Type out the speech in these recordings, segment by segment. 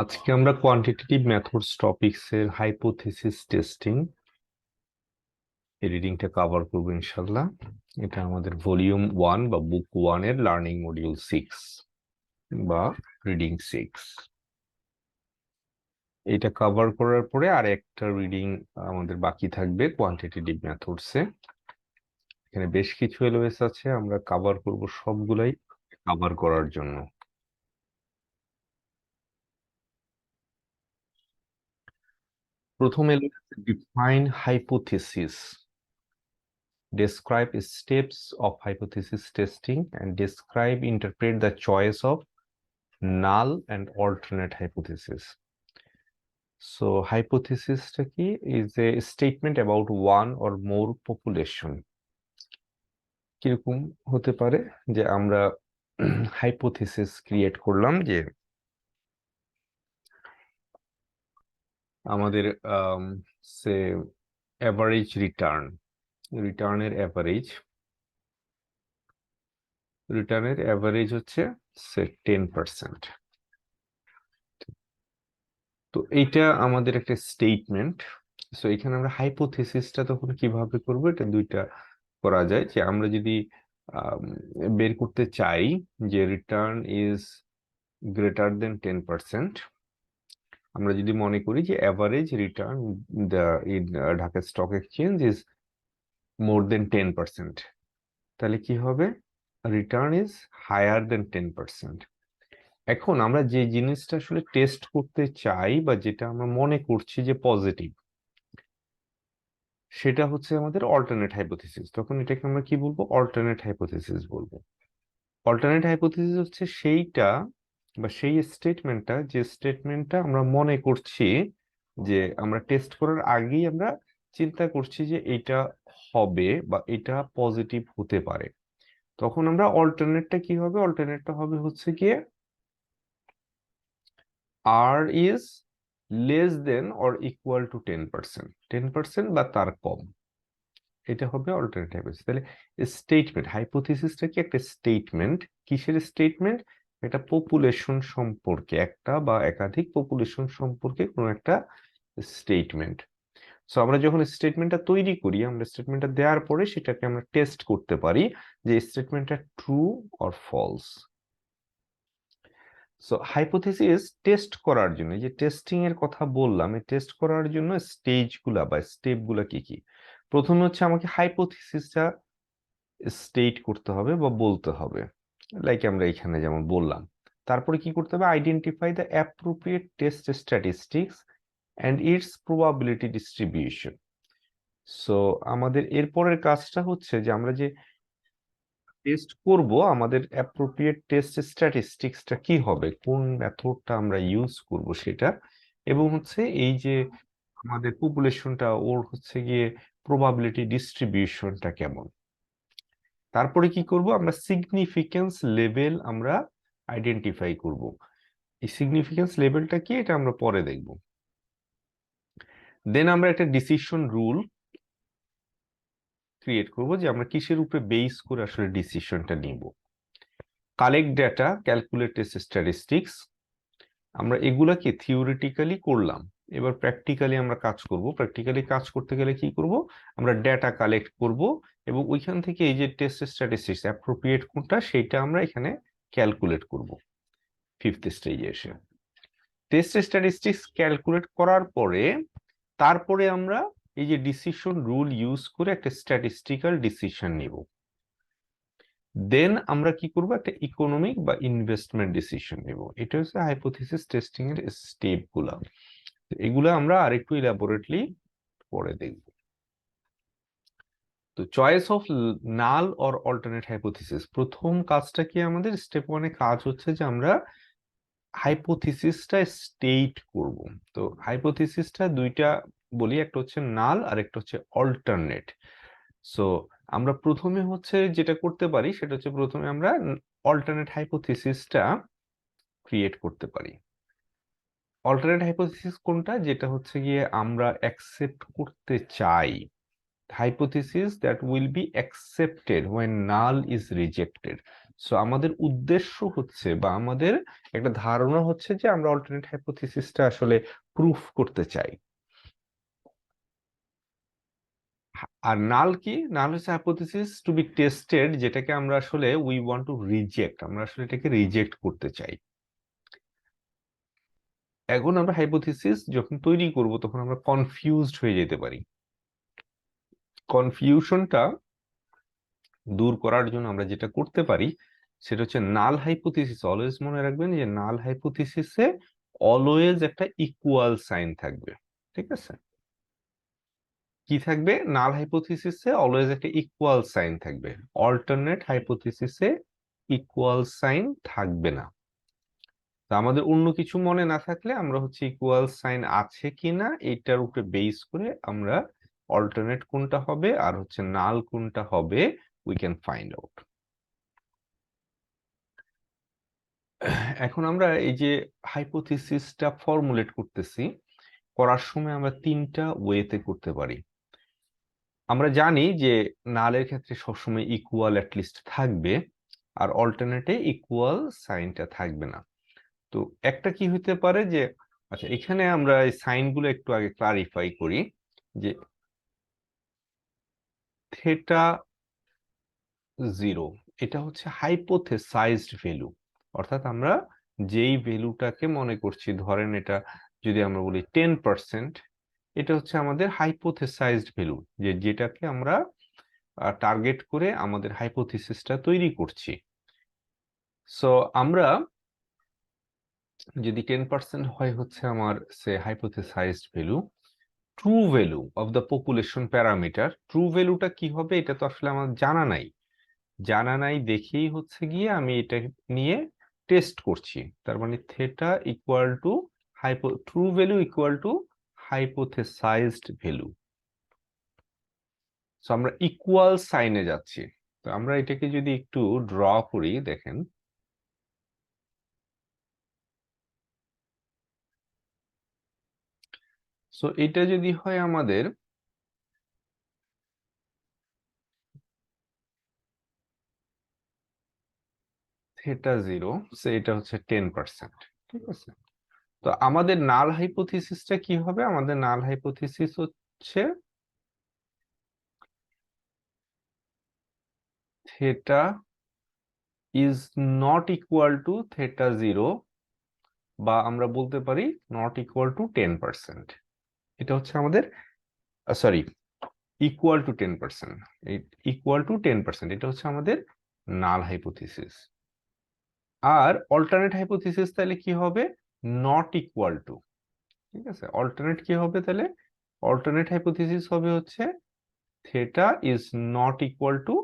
আজকে আমরা quantitative methods topics এর হাইপোথিসিস টেস্টিং এই রিডিংটা কভার করব ইনশাআল্লাহ। এটা আমাদের ভলিউম 1 বা বুক 1 এর লার্নিং মডিউল 6 বা রিডিং 6। এটা কভার করার পরে আর একটা রিডিং আমাদের বাকি থাকবে কোয়ান্টিটেটিভ মেথডস এ। এখানে বেশ কিছু এলওএস আছে, আমরা কভার করব সবগুলাই কভার করার জন্য। প্রথম LOS define hypothesis, describe steps of hypothesis testing, and interpret the choice of null and alternate hypothesis. So hypothesis is a statement about one or more population. কিরকম হতে পারে যে আমরা হাইপোথিসিস ক্রিয়েট করলাম যে আমাদের সে অ্যাভারেজ রিটার্নের অ্যাভারেজ হচ্ছে সে 10%। তো এইটা আমাদের একটা স্টেটমেন্ট। সো এখানে আমরা হাইপোথিসিসটা তখন কিভাবে করব, এটা দুইটা করা যায়। যে আমরা যদি বের করতে চাই যে রিটার্ন ইজ গ্রেটার দেন 10%, আমরা যদি মনে করি যে average return in Dhaka stock exchange is more than 10%, তাহলে কি হবে? Return is higher than 10%। এখন আমরা যে জিনিসটা আসলে টেস্ট করতে চাই বা যেটা আমরা মনে করছি যে পজিটিভ, সেটা হচ্ছে আমাদের অল্টারনেট হাইপোথিসিস। তখন এটাকে আমরা কি বলবো? অল্টারনেট হাইপোথিসিস বলবো। অল্টারনেট হাইপোথিসিস হচ্ছে সেইটা বা সেই স্টেটমেন্টটা, যে স্টেটমেন্টটা আমরা মনে করছি যে আমরা টেস্ট করার আগেই আমরা চিন্তা করছি যে এটা হবে বা এটা পজিটিভ হতে পারে। তখন আমরা অল্টারনেটটা কি হবে? অল্টারনেটটা হবে হচ্ছে গিয়ে আর is less than or equal to 10%, 10% বা তার কম। এটা হবে অল্টারনেট হাইপোথিসিস। তাহলে স্টেটমেন্ট, হাইপোথিসিসটা কি একটা স্টেটমেন্ট? কিসের স্টেটমেন্ট? একটা পপুলেশন সম্পর্কে, একটা বা একাধিক পপুলেশন সম্পর্কে কোনো একটা স্টেটমেন্ট। সো আমরা যখন স্টেটমেন্টটা তৈরি করি, আমরা স্টেটমেন্টটা দেওয়ার পরে সেটাকে আমরা টেস্ট করতে পারি যে স্টেটমেন্টটা true or false. So hypothesis test করার জন্য, যে টেস্টিং এর কথা বললাম, এই টেস্ট করার জন্য স্টেজগুলা বা স্টেপগুলা কি কি? প্রথমে হচ্ছে আমাকে হাইপোথিসিসটা স্টেট করতে হবে বা বলতে হবে, লাইক আমরা এখানে যেমন বললাম। তারপরে কি করতে হবে? Identify the appropriate test statistics and it's probability distribution. So আমাদের এরপরের কাজটা হচ্ছে যে আমরা যে টেস্ট করব, আমাদের অ্যাপ্রোপ্রিয়েট টেস্ট স্ট্যাটিস্টিক্সটা কি হবে, কোন মেথডটা আমরা ইউজ করব সেটা, এবং হচ্ছে এই যে আমাদের পপুলেশনটা, ওর হচ্ছে গিয়ে প্রবাবিলিটি ডিস্ট্রিবিউশনটা কেমন। তারপরে কি করব? আমরা সিগনিফিকেন্স লেভেল আমরা আইডেন্টিফাই করব। এই সিগনিফিকেন্স লেভেলটা কি, এটা আমরা পরে দেখব। দেন আমরা একটা ডিসিশন রুল ক্রিয়েট করব যে আমরা কিসের উপরে বেস করে আসলে ডিসিশনটা নিব। কালেক্ট ডেটা, ক্যালকুলেট স্ট্যাটিস্টিক্স, আমরা এগুলাকে থিওরিটিক্যালি করলাম। এবার প্র্যাকটিক্যালি আমরা কাজ করব। প্র্যাকটিক্যালি কাজ করতে গেলে কি করব? আমরা ডেটা কালেক্ট করব এবং ওইখান থেকে এই যে টেস্ট স্ট্যাটিস্টিক্স অ্যাপ্রোপ্রিয়েট কোনটা, সেইটা আমরা এখানে ক্যালকুলেট করব ফিফথ স্টেজে এসে। টেস্ট স্ট্যাটিস্টিক্স ক্যালকুলেট করার পরে তারপরে আমরা এই যে ডিসিশন রুল ইউজ করে একটা স্ট্যাটিস্টিক্যাল ডিসিশন নিব। দেন আমরা কি করব? একটা ইকোনমিক বা ইনভেস্টমেন্ট ডিসিশন নেব। এটা হচ্ছে হাইপোথিসিস টেস্টিং এর স্টেপ গুলা। এগুলো আমরা আরেকটু ইলাবোরেটলি পরে দেখব। তো choice of null or alternate hypothesis, প্রথম কাজটা কি আমাদের? স্টেপ 1 এ কাজ হচ্ছে যে আমরা হাইপোথিসিসটা স্টেট করব। তো হাইপোথিসিসটা দুইটা বলি, একটা হচ্ছে নাল আর একটা হচ্ছে অল্টারনেট। সো আমরা প্রথমে হচ্ছে যেটা করতে পারি সেটা হচ্ছে প্রথমে আমরা অল্টারনেট হাইপোথিসিসটা ক্রিয়েট করতে পারি। অল্টারনেট হাইপোথিসিস কোনটা? যেটা হচ্ছে গিয়ে আমরা অ্যাকসেপ্ট করতে চাই, hypothesis that will be accepted when null is rejected. So আমাদের উদ্দেশ্য হচ্ছে বা আমাদের একটা ধারণা হচ্ছে যে আমরা অল্টারনেট হাইপোথিসিসটা আসলে প্রুফ করতে চাই। আর নাল কি? নাল হচ্ছে হাইপোথিসিস টু বি টেস্টেড, যেটাকে আমরা আসলে উই ওয়ান্ট টু রিজেক্ট, আমরা আসলে এটাকে রিজেক্ট করতে চাই। এখন আমরা হাইপোথিসিস যখন তৈরি করব তখন আমরা কনফিউজড হয়ে যেতে পারি। কনফিউশনটা দূর করার জন্য আমরা যেটা করতে পারি সেটা হচ্ছে নাল হাইপোথিসিস, অলওয়েজ মনে রাখবেন যে নাল হাইপোথিসিসে অলওয়েজ একটা ইকুয়াল সাইন থাকবে। ঠিক আছে? কি থাকবে? নাল হাইপোথিসিসে অলওয়েজ একটা ইকুয়াল সাইন থাকবে, অল্টারনেট হাইপোথিসিসে ইকুয়াল সাইন থাকবে না। তো আমাদের অন্য কিছু মনে না থাকলে আমরা হচ্ছে ইকুয়াল সাইন আছে কিনা এটার উপরে বেস করে আমরা অল্টারনেট কোনটা হবে আর হচ্ছে নাল কোনটা হবে উই ক্যান ফাইন্ড আউট। এখন আমরা এই যে হাইপোথিসিসটা ফর্মুলেট করতেছি, করার সময় আমরা তিনটা ওয়েতে করতে পারি। আমরা জানি যে নালের ক্ষেত্রে সবসময় ইকুয়াল অ্যাটলিস্ট থাকবে আর অল্টারনেটে ইকুয়াল সাইনটা থাকবে না। তো একটা কি হইতে পারে যে, আচ্ছা এখানে আমরা এই সাইনগুলো একটু আগে ক্লারিফাই করি যে থেটা জিরো এটা হচ্ছে হাইপোথেসাইজড ভ্যালু, অর্থাৎ আমরা যেই ভ্যালুটাকে মনে করছি, ধরেন এটা যদি আমরা বলি 10%, এটা হচ্ছে আমাদের হাইপোথেসাইজড ভ্যালু, যে যেটাকে আমরা টার্গেট করে আমাদের হাইপোথিসিসটা তৈরি করছি। সো আমরা যদি 10% হয় হচ্ছে আমার সে hypothesized value, true value of the population parameter, true ভ্যালুটা কি হবে এটা তো আসলে আমার জানা নাই, জানা নাই দেখেই হচ্ছে গিয়ে আমি এটা নিয়ে টেস্ট করছি। তার মানে theta equal to true value equal to hypothesized value. So আমরা ইকুয়াল সাইনে যাচ্ছি। তো আমরা এটাকে যদি একটু ড্র করি, দেখেন সো এটা যদি হয় আমাদের থেটা জিরো, সো এটা হচ্ছে 10%। ঠিক আছে? তো আমাদের নাল হাইপোথিসিসটা কি হবে? আমাদের নাল হাইপোথিসিস হচ্ছে theta is not equal two theta zero, বা আমরা বলতে পারি নট ইকুয়াল টু 10%। এটা হচ্ছে আমাদের, sorry, equal to 10%, equal to 10%, এটা হচ্ছে আমাদের নাল হাইপোথিসিস। আর অল্টারনেট হাইপোথিসিস তাহলে কি হবে? Not equal two. ঠিক আছে? অল্টারনেট কি হবে তাহলে? অল্টারনেট হাইপোথিসিস হবে হচ্ছে theta is not equal to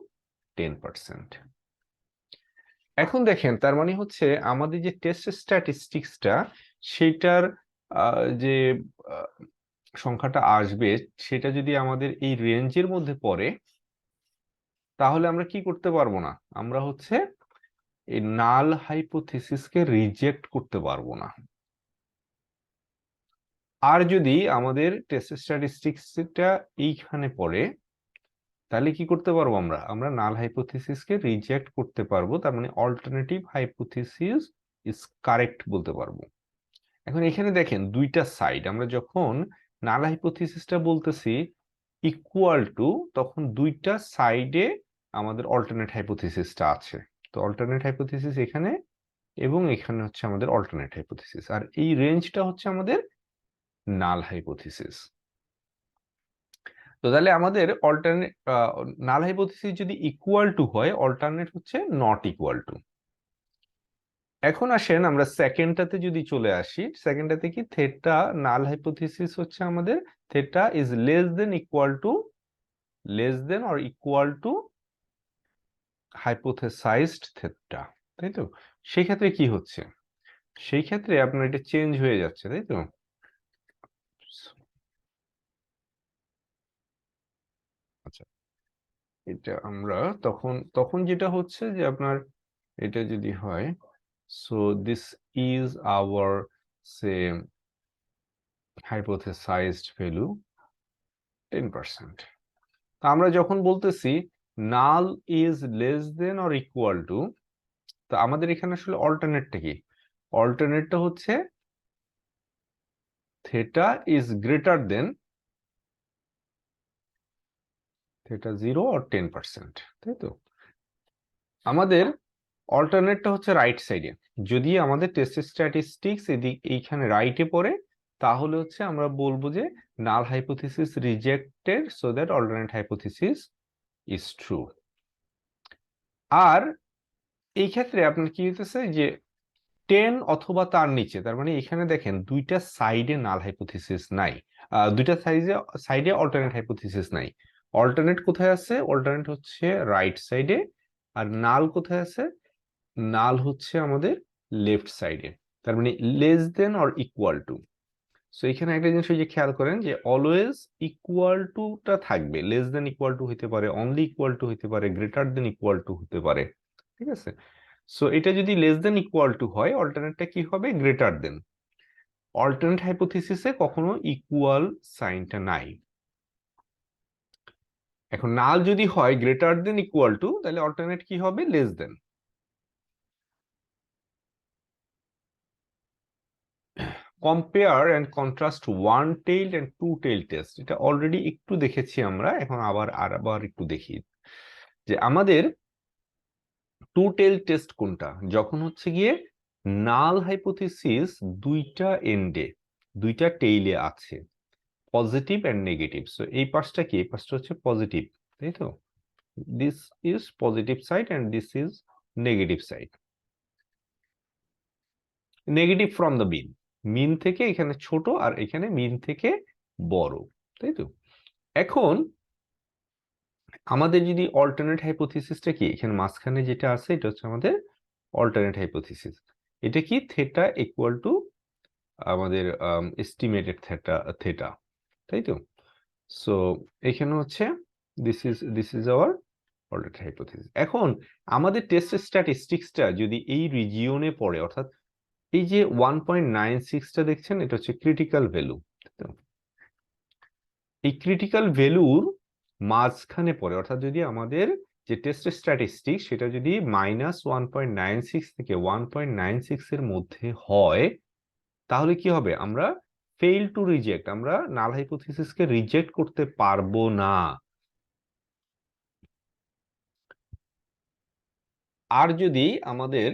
10%। এখন দেখেন, তার মানে হচ্ছে আমাদের যে টেস্ট স্ট্যাটিস্টিক্সটা সেটার যে সংখ্যাটা আসবে সেটা যদি আমাদের এই রেঞ্জের মধ্যে পড়ে তাহলে আমরা কি করতে পারবো না, আমরা হচ্ছে এই নাল হাইপোথিসিসকে রিজেক্ট করতে পারবো না। আর যদি আমাদের টেস্ট স্ট্যাটিস্টিক্সটা এইখানে পড়ে তাহলে কি করতে পারবো, আমরা আমরা নাল হাইপোথিসিসকে রিজেক্ট করতে পারবো, তার মানে অল্টারনেটিভ হাইপোথিসিস ইজ কারেক্ট বলতে পারবো। এখন এখানে দেখেন দুইটা সাইড, আমরা যখন নাল হাইপোথিসিসটা বলতেছি ইকুয়াল টু, তখন দুইটা সাইডে আমাদের অল্টারনেট হাইপোথিসিসটা আছে। তো অল্টারনেট হাইপোথিসিস এখানে এবং এখানে হচ্ছে আমাদের অল্টারনেট হাইপোথিসিস, আর এই রেঞ্জটা হচ্ছে আমাদের নাল হাইপোথিসিস। তো তাহলে আমাদের অল্টারনেট নাল হাইপোথিসিস যদি ইকুয়াল টু হয়, অল্টারনেট হচ্ছে নট ইকুয়াল টু। এখন আসেন আমরা সেকেন্ডটাতে যদি চলে আসি, সেকেন্ডটাতে কি থেটা নাল হাইপোথিসিস হচ্ছে আমাদের theta is less than equal to, less than or equal to hypothesized theta, তাই তো? সেই ক্ষেত্রে কি হচ্ছে? সেই ক্ষেত্রে আপনার এটা চেঞ্জ হয়ে যাচ্ছে, তাই তো? আচ্ছা, এটা আমরা তখন তখন যেটা হচ্ছে যে আপনার এটা যদি হয়, so this is our say hypothesized value 10%। আমরা যখন বলতেছি নাল is less than or equal two, তো আমাদের এখানে আসলে অল্টারনেটটা কি? অল্টারনেটটা হচ্ছে theta is greater then theta 0 or 10%, তাই তো? আমাদের অল্টারনেটটা হচ্ছে রাইট সাইডে। যদি আমাদের টেস্ট স্ট্যাটিস্টিক্স এইখানে রাইটে পড়ে, তাহলে হচ্ছে আমরা বলবো যে null hypothesis rejected, so that alternate hypothesis is true. আর এই ক্ষেত্রে আপনার কি হইতেছে যে 10 অথবা তার নিচে, তার মানে এখানে দেখেন দুইটা সাইডে নাল হাইপোথিসিস নাই, দুইটা সাইডে অল্টারনেট হাইপোথিসিস নাই। অল্টারনেট কোথায় আছে? অল্টারনেট হচ্ছে রাইট সাইডে। আর নাল কোথায় আছে? নাল হচ্ছে আমাদের লেফট সাইডে। তার মানে less than or equal two. So এখানে একটা জিনিস যে খেয়াল করেন যে অলওয়েজ ইকুয়াল টুটা থাকবে, লেস দেন ইকুয়াল টু হতে পারে, অনলি ইকুয়াল টু হতে পারে, গ্রেটার দেন ইকুয়াল টু হতে পারে, ঠিক আছে? সো এটা যদি লেস দেন ইকুয়াল টু হয়, অল্টারনেটটা কি হবে? Greater than. অল্টারনেট হাইপোথিসিসে কখনো ইকুয়াল সাইনটা নাই। এখন নাল যদি হয় গ্রেটার দেন ইকুয়াল টু, তাহলে অল্টারনেট কি হবে? Less than. Compare and contrast one tailed and two tail test, এটা অলরেডি একটু দেখেছি আমরা, এখন আবার একটু দেখি যে আমাদের টু টেইল টেস্ট কোনটা? যখন হচ্ছে গিয়ে নাল হাইপোথিসিস দুইটা এন্ডে, দুইটা টেইলে আছে, পজিটিভ অ্যান্ড নেগেটিভ। সো এই পাশটা কি? এই পাশটা হচ্ছে পজিটিভ, তাই তো? This is positive side and this is negative side. Negative from the mean, mean থেকে এখানে ছোট আর এখানে মিন থেকে বড়, তাই তো? এখন আমাদের যদি অল্টারনেট হাইপোথিসিসটা কি, এখানে মাঝখানে যেটা আছে এটা হচ্ছে আমাদের অল্টারনেট হাইপোথিসিস। এটা কি? থেটা ইকুয়াল টু আমাদের এস্টিমেটেড থেটা, থেটা, তাই তো? সো এখানে হচ্ছে this is our alternate hypothesis. এখন আমাদের টেস্ট স্ট্যাটিস্টিক্সটা যদি এই রিজিয়নে পড়ে, অর্থাৎ এই যে 1.96টা দেখছেন, এটা হচ্ছে ক্রিটিক্যাল ভ্যালু। এই ক্রিটিক্যাল ভ্যালুর মাঝখানে পড়ে, অর্থাৎ যদি আমাদের যে টেস্ট স্ট্যাটিস্টিক সেটা যদি -1.96 থেকে 1.96 এর মধ্যে হয়, তাহলে কি হবে? আমরা ফেইল টু রিজেক্ট, আমরা নাল হাইপোথিসিসকে রিজেক্ট করতে পারবো না। আর যদি আমাদের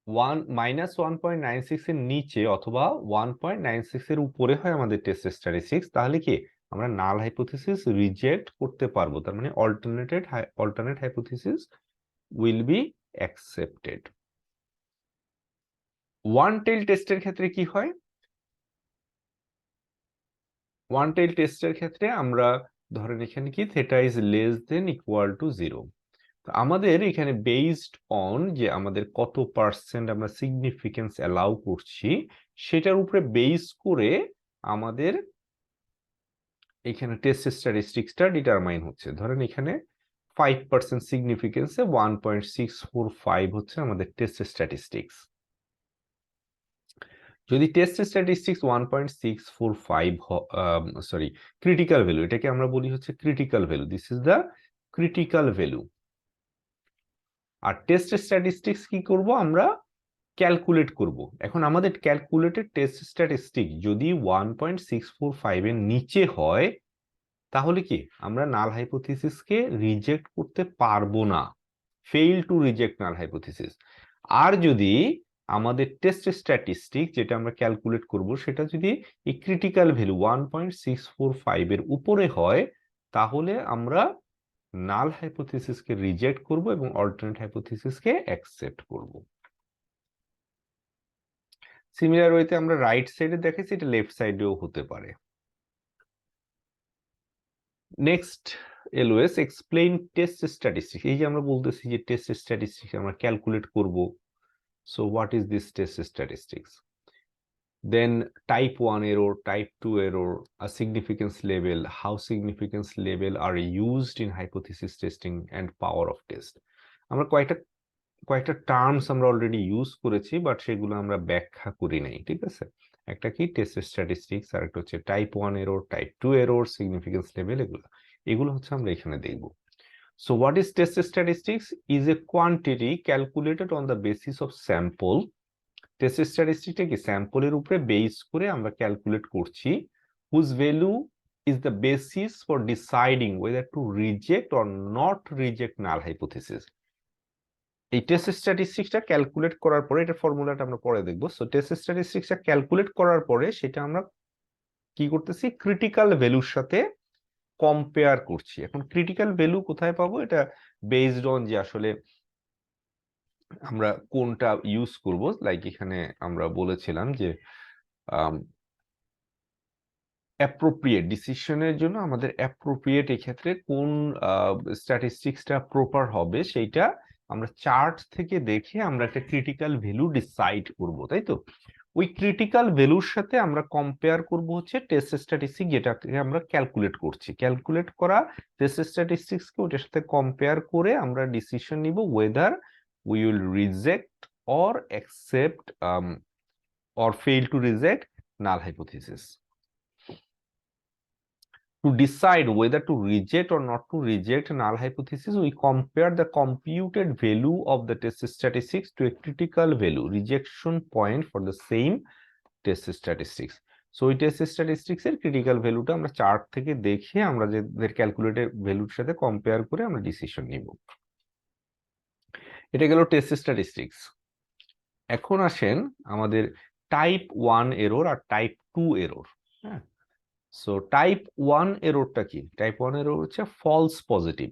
-1.96 এর নিচে অথবা 1.96 এর উপরে হয় আমাদের টেস্ট স্ট্যাটিস্টিক্স, তাহলে কি আমরা নাল হাইপোথিসিস রিজেক্ট করতে পারবো। তার মানে alternate hypothesis will be accepted. One tail টেস্টের ক্ষেত্রে কি হয়? ওয়ান টেইল টেস্টের ক্ষেত্রে আমরা ধরেন এখানে কি theta is less than equal to 0। আমাদের এখানে বেসড অন যে আমাদের কত পার্সেন্ট আমরা সিগনিফিকেন্স অ্যালাউ করছি, সেটার উপরে বেস করে আমাদের এখানে টেস্ট স্ট্যাটিস্টিক্সটা ডিটারমাইন হচ্ছে। ধরেন এখানে 5% সিগনিফিকেন্সে 1.645 হচ্ছে আমাদের টেস্ট স্ট্যাটিস্টিক্স। যদি test statistics 1.645, sorry, critical value, এটাকে আমরা বলি হচ্ছে critical value, this is the critical value. আর টেস্ট স্ট্যাটিস্টিক্স কি করব? আমরা ক্যালকুলেট করব। এখন আমাদের ক্যালকুলেটেড টেস্ট স্ট্যাটিস্টিক যদি 1.645 এর নিচে হয়, তাহলে কি আমরা নাল হাইপোথিসিসকে রিজেক্ট করতে পারবো না, fail to reject null hypothesis. আর যদি আমাদের টেস্ট স্ট্যাটিস্টিক যেটা আমরা ক্যালকুলেট করব সেটা যদি এই ক্রিটিক্যাল ভ্যালু 1.645 এর উপরে হয়, তাহলে আমরা নাল হাইপোথিসিসকে রিজেক্ট করব এবং অল্টারনেট হাইপোথিসিসকে অ্যাকসেপ্ট করব। সিমিলার ওয়েতে আমরা রাইট সাইডে দেখেছি, এটা লেফট সাইডেও হতে পারে। Next, এলওএস explain test statistics. এই যে আমরা বলতেছি যে টেস্ট স্ট্যাটিস্টিক্স আমরা ক্যালকুলেট করব, so what is this test statistics? Then type 1 error, type 2 error, a significance level, how significance level are used in hypothesis testing and power of test. আমরা কয়েকটা terms আমরা অলরেডি ইউজ করেছি, but সেগুলো আমরা ব্যাখ্যা করি নাই, ঠিক আছে? একটা কি টেস্ট স্ট্যাটিস্টিক্স, আর একটা হচ্ছে type 1 error, type 2 error, significance level, এগুলো হচ্ছে আমরা এখানে দেখব। So what is test statistics? Is a quantity calculated on the basis of sample. Test স্ট্যাটিস্টিকটা কি স্যাম্পলের উপরে বেস করে আমরা ক্যালকুলেট করছি, whose value is the basis for deciding whether to reject or not reject null hypothesis. এই test স্ট্যাটিস্টিক্সটা calculate করার পরে, এটা ফর্মুলাটা আমরা পরে দেখবো। সো টেস্ট স্ট্যাটিস্টিক্সটা ক্যালকুলেট করার পরে সেটা আমরা কি করতেছি, ক্রিটিক্যাল ভ্যালুর সাথে কম্পেয়ার করছি। এখন ক্রিটিক্যাল ভ্যালু কোথায় পাবো, এটা বেসড অন যে আসলে আমরা কোনটা ইউজ করব। লাইক এখানে আমরা বলেছিলাম যে অ্যাপ্রোপ্রিয়েট ডিসিশনের জন্য আমাদের অ্যাপ্রোপ্রিয়েট এক্ষেত্রে কোন স্ট্যাটিস্টিক্সটা প্রপার হবে, সেইটা আমরা চার্ট থেকে দেখে আমরা একটা ক্রিটিক্যাল ভ্যালু ডিসাইড করব, তাই তো। ওই ক্রিটিক্যাল ভ্যালুর সাথে আমরা কম্পেয়ার করব হচ্ছে টেস্ট স্ট্যাটিস্টিক, যেটাকে আমরা ক্যালকুলেট করছি। ক্যালকুলেট করা টেস্ট স্ট্যাটিস্টিক্সকে ওটার সাথে কম্পেয়ার করে আমরা ডিসিশন নিব weather we will reject or accept or fail to reject null hypothesis. To decide whether to reject or not to reject null hypothesis, we compare the computed value of the test statistics to a critical value rejection point for the same test statistics. So এই test statistics এর critical ভ্যালুটা আমরা chart থেকে দেখে আমরা যে calculated ভ্যালুর সাথে কম্পেয়ার করে আমরা ডিসিশন নিব। এটা গেল টেস্ট স্ট্যাটিস্টিক্স। এখন আসেন আমাদের টাইপ 1 এরর আর টাইপ 2 এরর। হ্যাঁ, সো টাইপ 1 এররটা কি? টাইপ 1 এরর হচ্ছে ফলস পজিটিভ।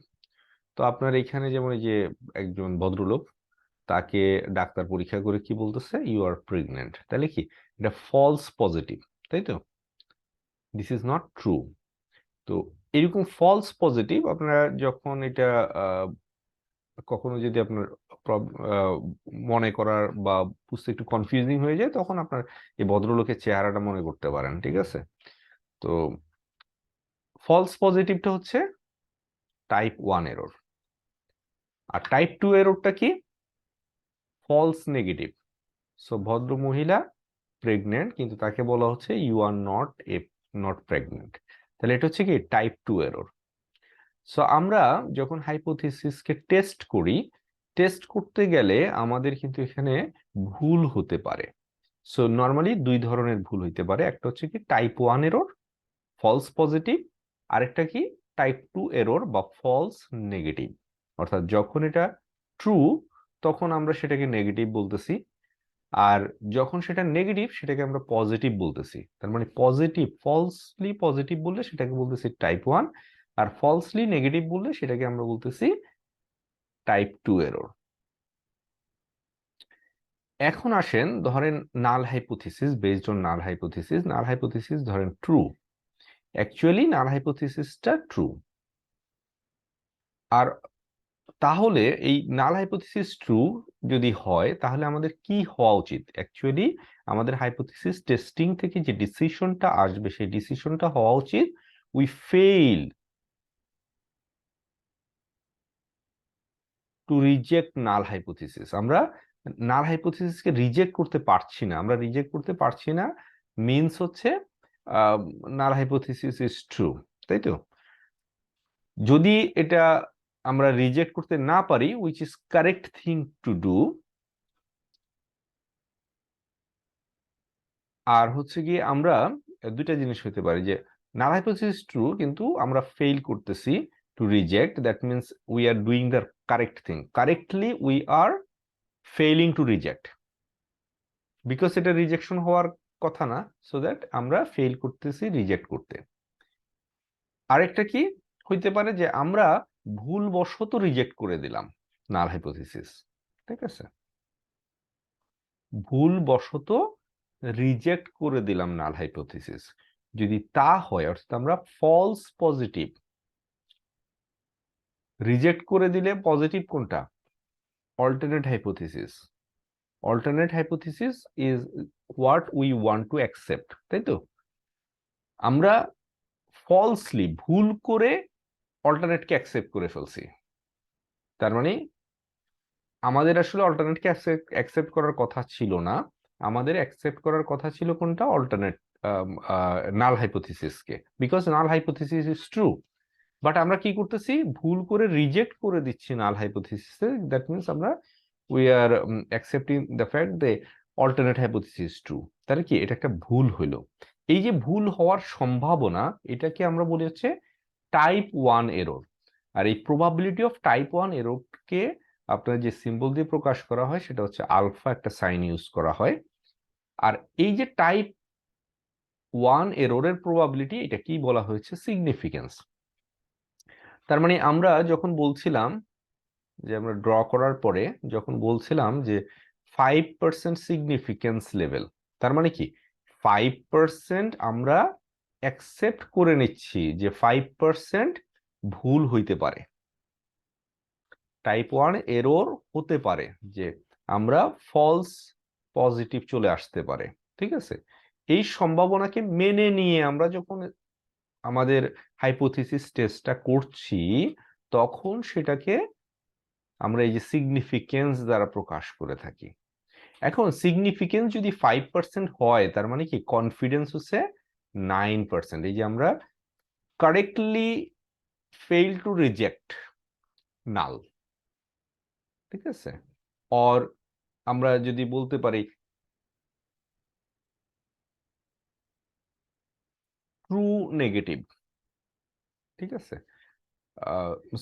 তো আপনার এখানে যেমন এই যে একজন ভদ্রলোক, তাকে ডাক্তার পরীক্ষা করে কি বলতেছে, ইউ আর প্রেগনেন্ট, তাহলে কি এটা ফলস পজিটিভ, তাই তো, দিস ইজ নট ট্রু। তো এরকম ফলস পজিটিভ আপনারা যখন এটা কখনো যদি আপনার মনে করার বা বুঝতে একটু কনফিউজিং হয়ে যায়, তখন আপনার এই ভদ্রলোকের চেহারাটা মনে করতে পারেন, ঠিক আছে। তো ফলস পজিটিভটা হচ্ছে টাইপ 1 এরর, আর টাইপ 2 এররটা কি, ফলস নেগেটিভ। সো ভদ্র মহিলা প্রেগনেন্ট, কিন্তু তাকে বলা হচ্ছে ইউ আর নট প্রেগনেন্ট, তাহলে এটা হচ্ছে কি টাইপ 2 এরর। সো আমরা যখন হাইপোথিসিসকে টেস্ট করি, টেস্ট করতে গেলে আমাদের কিন্তু এখানে ভুল হতে পারে। সো নর্মালি দুই ধরনের ভুল হইতে পারে, একটা হচ্ছে কি টাইপ 1 এরর ফলস পজিটিভ, আরেকটা কি টাইপ 2 এরর বা ফলস নেগেটিভ। অর্থাৎ যখন এটা ট্রু তখন আমরা সেটাকে নেগেটিভ বলতেছি, আর যখন সেটা নেগেটিভ সেটাকে আমরা পজিটিভ বলতেছি। তার মানে পজিটিভ, ফলসলি পজিটিভ বললে সেটাকে বলতেছি টাইপ 1, আর ফলসলি নেগেটিভ বললে সেটাকে আমরা বলতেছি টাইপ 2 এরর। এখন আসেন ধরেন নাল hypothesis, based on null hypothesis ধরেন ট্রু, অ্যাকচুয়ালি নাল হাইপোথিসিসটা ট্রু। আর তাহলে এই নাল হাইপোথিসিস ট্রু যদি হয় তাহলে আমাদের কি হওয়া উচিত? অ্যাকচুয়ালি আমাদের হাইপোথিসিস টেস্টিং থেকে যে ডিসিশনটা আসবে সেই ডিসিশনটা হওয়া উচিত we fail to reject null hypothesis. আমরা নাল হাইপোথিসিসকে রিজেক্ট করতে পারছি না, আমরা রিজেক্ট করতে পারছি না মিনস হচ্ছে নাল হাইপোথিসিস ইজ ট্রু, তাই তো। যদি এটা আমরা রিজেক্ট করতে না পারি, which is correct thing to do, আর হচ্ছে কি আমরা দুইটা জিনিস হতে পারে যে নাল হাইপোথিসিস ট্রু কিন্তু আমরা ফেইল করতেছি two reject, that means we are doing the correct thing, correctly we are failing two reject, because এটা রিজেকশন হওয়ার কথা না, সো দ্যাট আমরা ফেইল করতেছি রিজেক্ট করতে। আরেকটা কি হইতে পারে যে আমরা ভুলবশত রিজেক্ট করে দিলাম নাল হাইপোথিসিস, ঠিক আছে, ভুলবশত রিজেক্ট করে দিলাম নাল হাইপোথিসিস। যদি তা হয়, অর্থাৎ আমরা ফলস পজিটিভ রিজেক্ট করে দিলে পজিটিভ কোনটা, alternate hypothesis. Alternate hypothesis is what we want to accept, তাই তো। আমরা ফলসলি ভুল করে অল্টারনেটকে অ্যাকসেপ্ট করে ফেলছি, তার মানে আমাদের আসলে অল্টারনেটকে অ্যাকসেপ্ট করার কথা ছিল না, আমাদের অ্যাকসেপ্ট করার কথা ছিল কোনটা, অল্টারনেট নাল হাইপোথিসিসকে, because null hypothesis is true. But আমরা কি করতেছি, ভুল করে রিজেক্ট করে দিচ্ছি নাল হাইপোথিসিস। দ্যাট মিনস আমরা we are accepting the fact the alternate hypothesis true. তাহলে কি এটা একটা ভুল হইলো। এই যে ভুল হওয়ার সম্ভাবনা, এটাকে আমরা বলি হচ্ছে টাইপ 1 এরর। আর এই প্রবাবিলিটি অফ টাইপ 1 এররকে আপনার যে সিম্বল দিয়ে প্রকাশ করা হয় সেটা হচ্ছে আলফা, একটা সাইন ইউজ করা হয়। আর এই যে টাইপ 1 এররের প্রবাবিলিটি, এটা কি বলা হয়েছে, সিগনিফিকেন্স। তার মানে আমরা যখন বলছিলাম যে আমরা ড্র করার পরে যখন বলছিলাম যে 5% সিগনিফিকেন্স লেভেল, তার মানে কি 5% আমরা অ্যাকসেপ্ট করে নিচ্ছি যে 5% ভুল হইতে পারে, টাইপ 1 এরর হতে পারে, যে আমরা ফলস পজিটিভ চলে আসতে পারে। ঠিক আছে, এই সম্ভাবনাকে মেনে নিয়ে আমরা যখন আমাদের হাইপোথিসিস টেস্টটা করছি, তখন সেটাকে আমরা এই যে সিগনিফিকেন্স দ্বারা প্রকাশ করে থাকি। এখন সিগনিফিকেন্স যদি 5% হয়, তার মানে কি কনফিডেন্স হচ্ছে 9%। এই যে আমরা কারেক্টলি ফেইল টু রিজেক্ট নাল। ঠিক আছে, অর আমরা যদি বলতে পারি ট্রু নেগেটিভ। ঠিক আছে,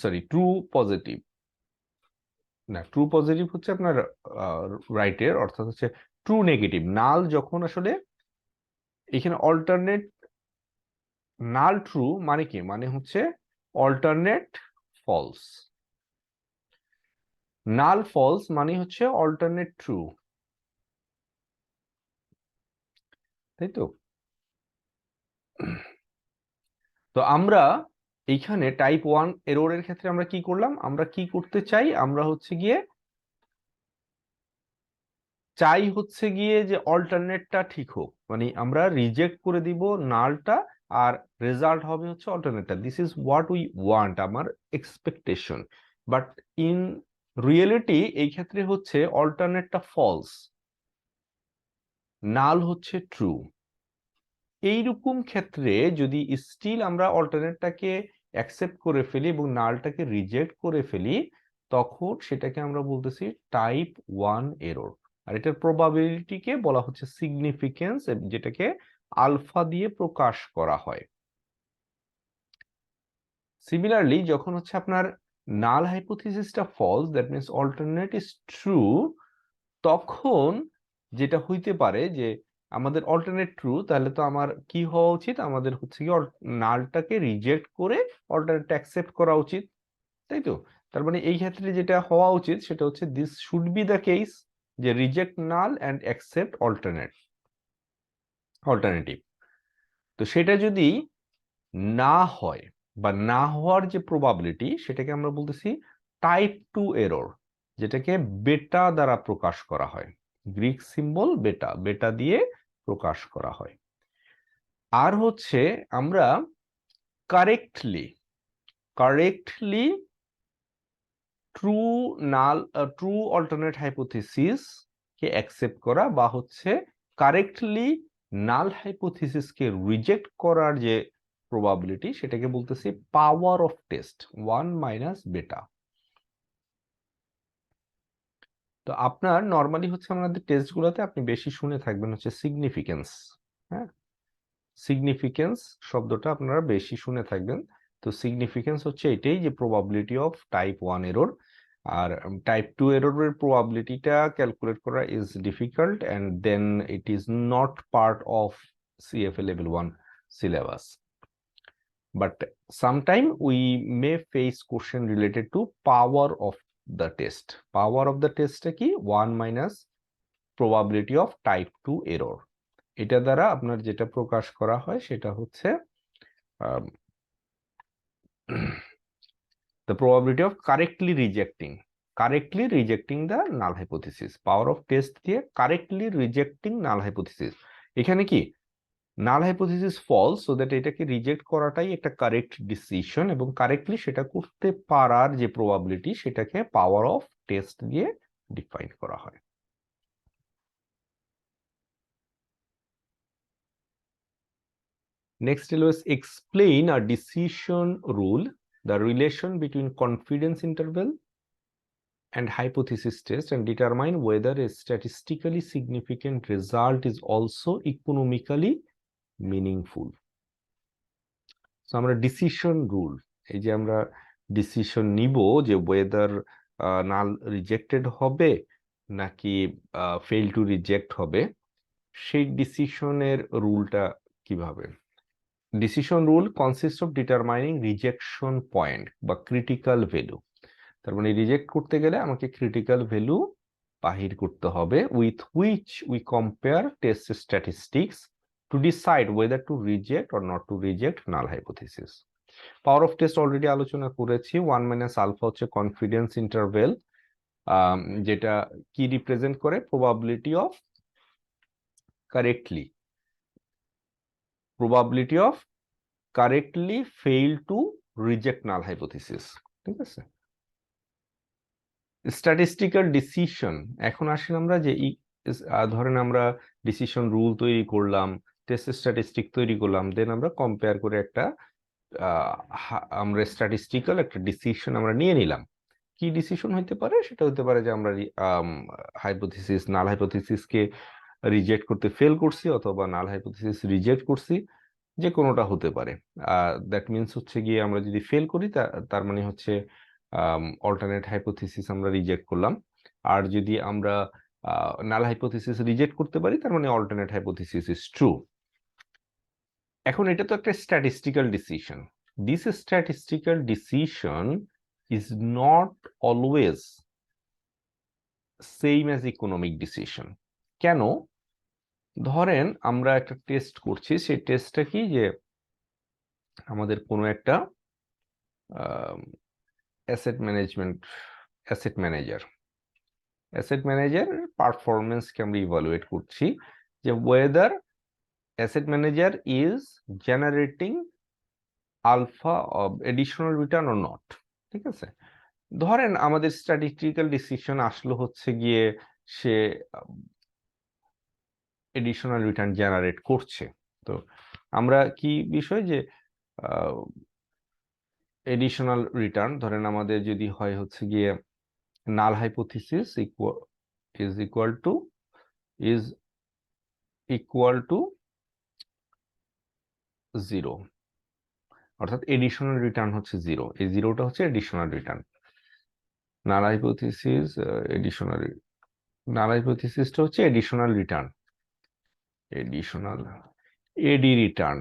সরি, ট্রু পজিটিভ না, ট্রু পজিটিভ হচ্ছে আপনার রাইটের, অর্থাৎ হচ্ছে ট্রু নেগেটিভ। নাল যখন আসলে এখানে অল্টারনেট, নাল ট্রু মানে কি, মানে হচ্ছে অল্টারনেট ফলস। নাল ফলস মানে হচ্ছে অল্টারনেট ট্রু, তাই তো। তো আমরা এইখানে টাইপ 1 এররের ক্ষেত্রে আমরা কি করলাম, আমরা কি করতে চাই, আমরা হচ্ছে গিয়ে চাই হচ্ছে গিয়ে যে অল্টারনেটটা ঠিক হোক, মানে আমরা রিজেক্ট করে দিব নালটা, আর রেজাল্ট হবে হচ্ছে অল্টারনেটটা। This is what we want, আমার এক্সপেকটেশন। বাট ইন রিয়েলিটি এই ক্ষেত্রে হচ্ছে অল্টারনেটটা ফলস, নাল হচ্ছে ট্রু। এইরকম ক্ষেত্রে যদি স্টিল আমরা অল্টারনেটটাকে অ্যাকসেপ্ট করে ফেলি এবং নালটাকে রিজেক্ট করে ফেলি, তখন সেটাকে আমরা বলতেছি টাইপ 1 এরর। আর এটার প্রবাবিলিটিকে বলা হচ্ছে সিগনিফিকেন্স, যেটাকে আলফা দিয়ে প্রকাশ করা হয়। সিমিলারলি যখন হচ্ছে আপনার নাল হাইপোথিসিসটা false, that means alternate is true, তখন যেটা হইতে পারে যে আমাদের অল্টারনেট ট্রু, তাহলে তো আমার কি হওয়া উচিত, আমাদের হচ্ছে কি নালটাকে রিজেক্ট করে অল্টারনেটটা অ্যাকসেপ্ট করা উচিত, তাই তো। তার মানে এই ক্ষেত্রে যেটা হওয়া উচিত সেটা হচ্ছে this should be the case, যে reject null and accept alternative. তো সেটা যদি না হয়, বা না হওয়ার যে প্রবাবিলিটি, সেটাকে আমরা বলতেছি টাইপ 2 এরর, যেটাকে বেটা দ্বারা প্রকাশ করা হয়। গ্রিক সিম্বল বেটা, বেটা দিয়ে প্রকাশ করা হয়। আর হচ্ছে আমরা কারেক্টলি কারেক্টলি ট্রু নাল ট্রু অল্টারনেট হাইপোথিসিস কে অ্যাকসেপ্ট করা, বা হচ্ছে কারেক্টলি নাল হাইপোথিসিস কে রিজেক্ট করার যে প্রবাবিলিটি, সেটাকে বলতেছি পাওয়ার অফ টেস্ট 1 মাইনাস বেটা। তো আপনার নর্মালি হচ্ছে আমাদের টেস্টগুলোতে আপনি বেশি শুনে থাকবেন হচ্ছে সিগনিফিকেন্স। হ্যাঁ, সিগনিফিকেন্স শব্দটা আপনারা বেশি শুনে থাকবেন। তো সিগনিফিকেন্স হচ্ছে এটাই, যে প্রবাবিলিটি অফ টাইপ 1 এরর। আর টাইপ 2 এররের প্রবাবিলিটিটা ক্যালকুলেট করা is difficult, and then it is not part of CFA level 1 syllabus. But sometime we may face question related to power of the test. Power of the test কি, 1 minus probability of type 2 error। এটা দ্বারা আপনার যেটা প্রকাশ করা হয় সেটা হচ্ছে the probability of correctly rejecting the null hypothesis। Power of test দিয়ে correctly rejecting null hypothesis। এখানে কি null hypothesis false, so that এটাকে রিজেক্ট করাটাই একটা কারেক্ট ডিসিশন, এবং কারেক্টলি সেটা করতে পারার যে প্রবাবিলিটি, সেটাকে পাওয়ার অফ টেস্ট দিয়ে ডিফাইন করা হয়। নেক্সট হলো explain a decision rule the relation between confidence interval and hypothesis test and determine whether a statistically significant result is also economically meaningful. So আমরা ডিসিশন রুল, এই যে আমরা decision নিব যে ওয়েদার নাল রিজেক্টেড হবে নাকি ফেল টু রিজেক্ট হবে, সেই ডিসিশনের রুলটা কিভাবে? Decision rule consist of determining rejection point বা ক্রিটিক্যাল ভ্যালু। তার মানে রিজেক্ট করতে গেলে আমাকে ক্রিটিক্যাল ভ্যালু বাহির করতে হবে, with which we compare test statistics to decide weather to reject or not to reject null hypothesis. Power of test already আলোচনা করেছি। 1 মাইনাস আলফা হচ্ছে কনফিডেন্স ইন্টারভেল, যেটা কি রিপ্রেজেন্ট করে? Probability of correctly fail to reject null hypothesis. ঠিক আছে, statistical decision. এখন আসেন আমরা যে ধরেন আমরা ডিসিশন রুল তৈরি করলাম, টেস্ট স্ট্যাটিস্টিক তৈরি করলাম, দেন আমরা কম্পেয়ার করে একটা আমরা স্ট্যাটিস্টিক্যাল একটা ডিসিশন আমরা নিয়ে নিলাম। কি ডিসিশন হইতে পারে? সেটা হতে পারে যে আমরা নাল হাইপোথিসিসকে রিজেক্ট করতে ফেল করছি অথবা নাল হাইপোথিসিস রিজেক্ট করছি, যে কোনোটা হতে পারে। দ্যাট মিনস হচ্ছে গিয়ে আমরা যদি ফেল করি তার মানে হচ্ছে অল্টারনেট হাইপোথিসিস আমরা রিজেক্ট করলাম, আর যদি আমরা নাল হাইপোথিসিস রিজেক্ট করতে পারি তার মানে অল্টারনেট হাইপোথিসিস ইজ ট্রু। এখন এটা তো একটা statistical decision. This statistical decision is not always same as economic decision. কেন? ধরেন আমরা একটা টেস্ট করছি, সেই টেস্টটা কি, যে আমাদের কোনো একটা অ্যাসেট ম্যানেজার পারফরমেন্সকে আমরা ইভালুয়েট করছি, যে whether asset manager is generating alpha additional return or not. ঠিক আছে, ধরেন আমাদের স্ট্যাটিস্টিক্যাল ডিসিশন আসলো হচ্ছে গিয়ে সে এডিশনাল রিটার্ন জেনারেট করছে। তো আমরা কি বিষয়, যে এডিশনাল রিটার্ন ধরেন আমাদের যদি হয় হচ্ছে গিয়ে নাল হাইপোথিসিস ইজ ইকুয়াল টু 0, অর্থাৎ এডিশনাল রিটার্ন হচ্ছে 0, এই 0টা হচ্ছে এডিশনাল রিটার্ন। নাল হাইপোথিসিসটা হচ্ছে additional return, AD return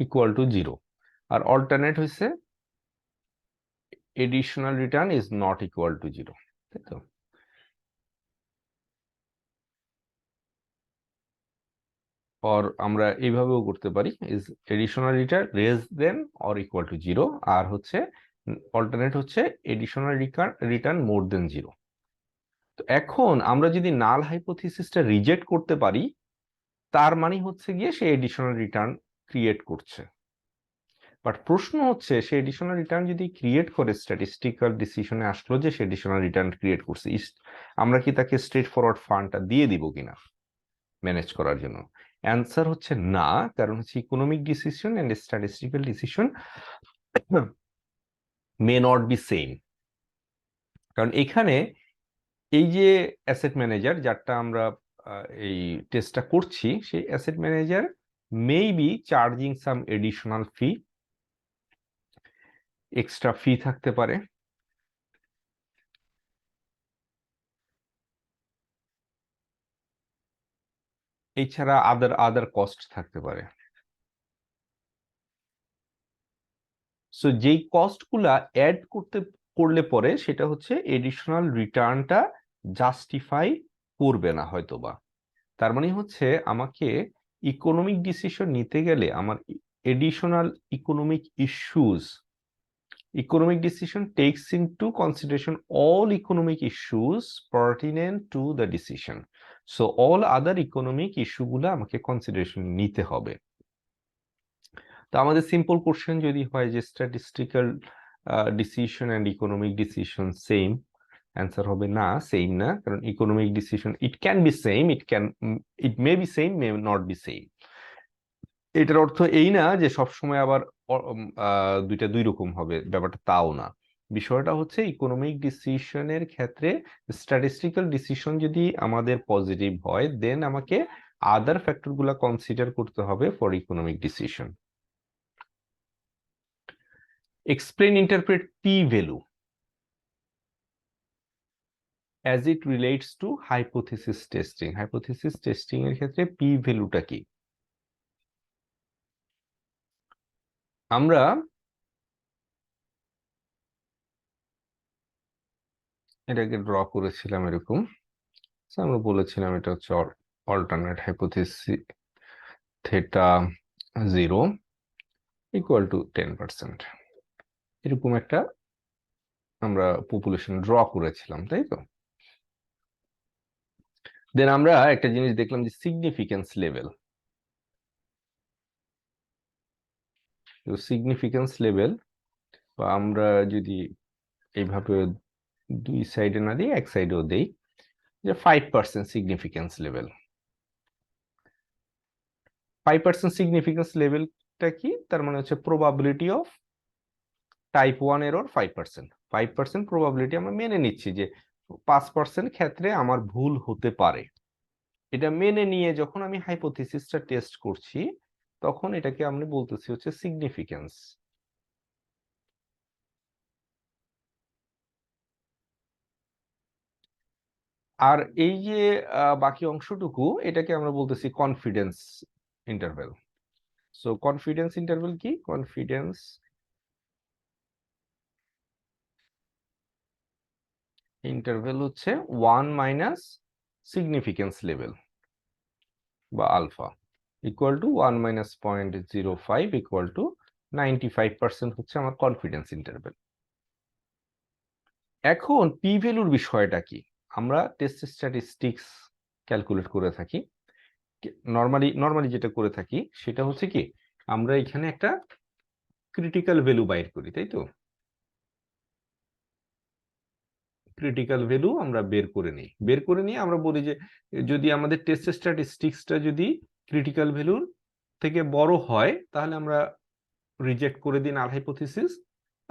equal to 0, আর অল্টারনেট হচ্ছে additional return is not equal to 0। তাই তো? আর আমরা এইভাবেও করতে পারি, is additional return less than or equal to 0, আর হচ্ছে অল্টারনেট হচ্ছে এডিশনাল রিটার্ন মোর দেন 0। তো এখন আমরা যদি নাল হাইপোথিসিসটা রিজেক্ট করতে পারি তার মানে হচ্ছে গিয়ে সে এডিশনাল রিটার্ন ক্রিয়েট করছে। বাট প্রশ্ন হচ্ছে সে এডিশনাল রিটার্ন যদি ক্রিয়েট করে, স্ট্যাটিস্টিক্যাল ডিসিশনে আসলো যে সে এডিশনাল রিটার্ন ক্রিয়েট করছে, আমরা কি তাকে স্ট্রেট ফরওয়ার্ড ফান্ডটা দিয়ে দিব কিনা ম্যানেজ করার জন্য? অ্যান্সার হচ্ছে না, কারণ হচ্ছে economic decision and statistical decision may not be same. কারণ এখানে এই যে অ্যাসেট ম্যানেজার যারটা আমরা এই টেস্টটা করছি, সেই asset manager may be charging some additional fee, extra ফি থাকতে পারে, এছাড়া আদার কস্ট থাকতে পারে। সো যেই কস্টগুলা অ্যাড করলে পরে সেটা হচ্ছে এডিশনাল রিটার্নটা জাস্টিফাই করবে না হয়তোবা। তার মানে হচ্ছে আমাকে ইকোনমিক ডিসিশন নিতে গেলে আমার additional economic decision takes into consideration all economic issues pertinent to the decision. So all other economic issue গুলা আমাকে কনসিডারেশন নিতে হবে। তো আমাদের সিম্পল কোশ্চেন যদি হয় যে statistical decision and economic decision same, answer হবে না, সেম না। কারণ economic decision it can be same, it may be same, may not be same. এটার অর্থ এই না যে সবসময় আবার দুইটা দুই রকম হবে, ব্যাপারটা তাও না। বিষয়টা হচ্ছে ইকোনমিক ডিসিশনের ক্ষেত্রে স্ট্যাটিস্টিক্যাল ডিসিশন যদি আমাদের পজিটিভ হয়, দেন আমাকে আদার ফ্যাক্টর গুলা কনসিডার করতে হবে for economic decision. Explain interpret P value as it relates to hypothesis testing. Hypothesis testing এর ক্ষেত্রে পি ভ্যালুটা কি? আমরা এটাকে ড্র করেছিলাম এরকম, আমরা বলেছিলাম এটা হচ্ছে alternate hypothesis theta 0 equal to 10%, এরকম একটা আমরা পপুলেশন ড্র করেছিলাম, তাই তো? দেন আমরা একটা জিনিস দেখলাম যে সিগনিফিকেন্স লেভেল। সিগনিফিকেন্স লেভেল, বা আমরা যদি এইভাবে দুই সাইডে না দিই, এক সাইডেও দেই, যে 5% সিগনিফিকেন্স লেভেল। 5% সিগনিফিকেন্স লেভেলটা কি? তার মানে হচ্ছে probability of type 1 error 5%। 5% probability আমরা মেনে নিচ্ছি যে 5% ক্ষেত্রে আমার ভুল হতে পারে। এটা মেনে নিয়ে যখন আমি হাইপোথিসিসটা টেস্ট করছি, তখন এটাকে আমি বলতেছি হচ্ছে সিগনিফিকেন্স। আর এই যে বাকি অংশটুকু, এটাকে আমরা বলতেছি confidence interval. So confidence interval কি? কনফিডেন্স ইন্টারভ্যাল হচ্ছে 1 মাইনাস সিগনিফিকেন্স লেভেল বা alpha equal to 1 minus 0.05 equal to 95% হচ্ছে আমার কনফিডেন্স ইন্টারভ্যাল। এখন পি ভ্যালুর বিষয়টা কি? আমরা টেস্ট স্ট্যাটিস্টিক্স ক্যালকুলেট করে থাকি। নরমালি যেটা করে থাকি সেটা হচ্ছে কি, আমরা এখানে একটা ক্রিটিক্যাল ভ্যালু বাইর করি, তাই তো? ক্রিটিক্যাল ভ্যালু আমরা বের করে নিই, বের করে নিয়ে আমরা বলি যে যদি আমাদের টেস্ট স্ট্যাটিস্টিক্সটা যদি ক্রিটিক্যাল ভ্যালুর থেকে বড় হয়, তাহলে আমরা রিজেক্ট করে দিই নাল হাইপোথিসিস,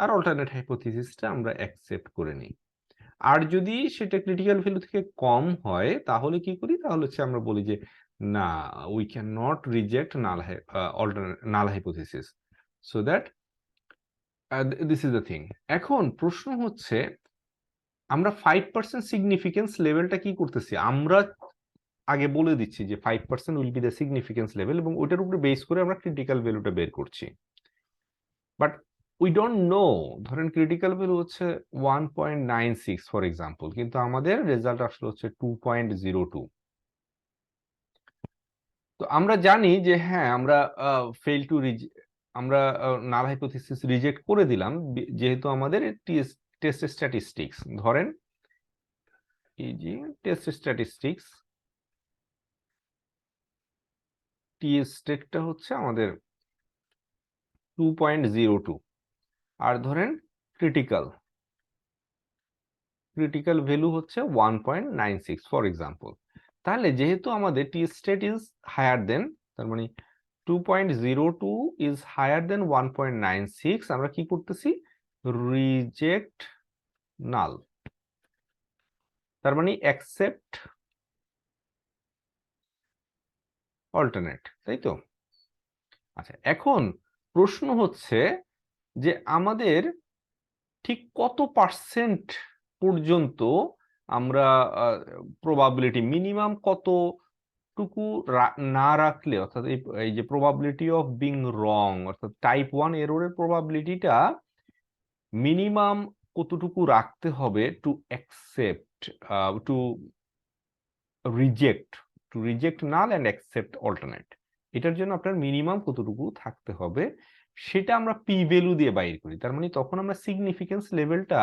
আর অল্টারনেট হাইপোথিসিসটা আমরা অ্যাকসেপ্ট করে নিই। আর যদি সেটা ক্রিটিক্যাল ভ্যালু থেকে কম হয়, তাহলে কি করি? তাহলে হচ্ছে আমরা বলি যে না, we can not reject null hypothesis, so that this is the thing. এখন প্রশ্ন হচ্ছে, আমরা 5% সিগনিফিকেন্স লেভেলটা কি করতেছি? আমরা আগে বলে দিচ্ছি যে 5% will be the significance level, এবং ওইটার উপরে বেস করে আমরা ক্রিটিক্যাল ভ্যালুটা বের করছি। বাট উই ডোন্ট নো, ধরেন ক্রিটিক্যাল ভ্যালু হচ্ছে 1.96 ফর এক্সাম্পল, কিন্তু আমাদের রেজাল্ট আসলে হচ্ছে 2.02। তো আমরা জানি যে হ্যাঁ, আমরা ফেল টু আমরা নাল হাইপোথিসিস রিজেক্ট করে দিলাম, যেহেতু আমাদের টেস্ট স্ট্যাটিস্টিক্স, ধরেন এই যে টেস্ট স্ট্যাটিস্টিক্স টি স্টেটটা হচ্ছে আমাদের 2.02, আর ধরেন ক্রিটিক্যাল ভ্যালু হচ্ছে 1.96 ফর এক্সাম্পল। তাহলে যেহেতু আমাদের টি স্টেট ইজ হায়ার দেন, তার মানে 2.02 ইজ হায়ার দেন 1.96, আমরা কি করতেছি? রিজেক্ট নাল, তার মানে অ্যাকসেপ্ট অল্টারনেট, তাই তো? আচ্ছা, এখন প্রশ্ন হচ্ছে যে আমাদের ঠিক কত পার্সেন্ট পর্যন্ত আমরা প্রবাবিলিটি মিনিমাম কতটুকু না রাখলে, অর্থাৎ এই যে প্রবাবিলিটি অফ বিং রং, অর্থাৎ টাইপ 1 এররের প্রবাবিলিটিটা মিনিমাম কতটুকু রাখতে হবে to accept, two reject null and accept alternate. এটার জন্য আপনার মিনিমাম কতটুকু থাকতে হবে, সেটা আমরা পি ভ্যালু দিয়ে বাইর করি। তার মানে তখন আমরা সিগনিফিকেন্স লেভেলটা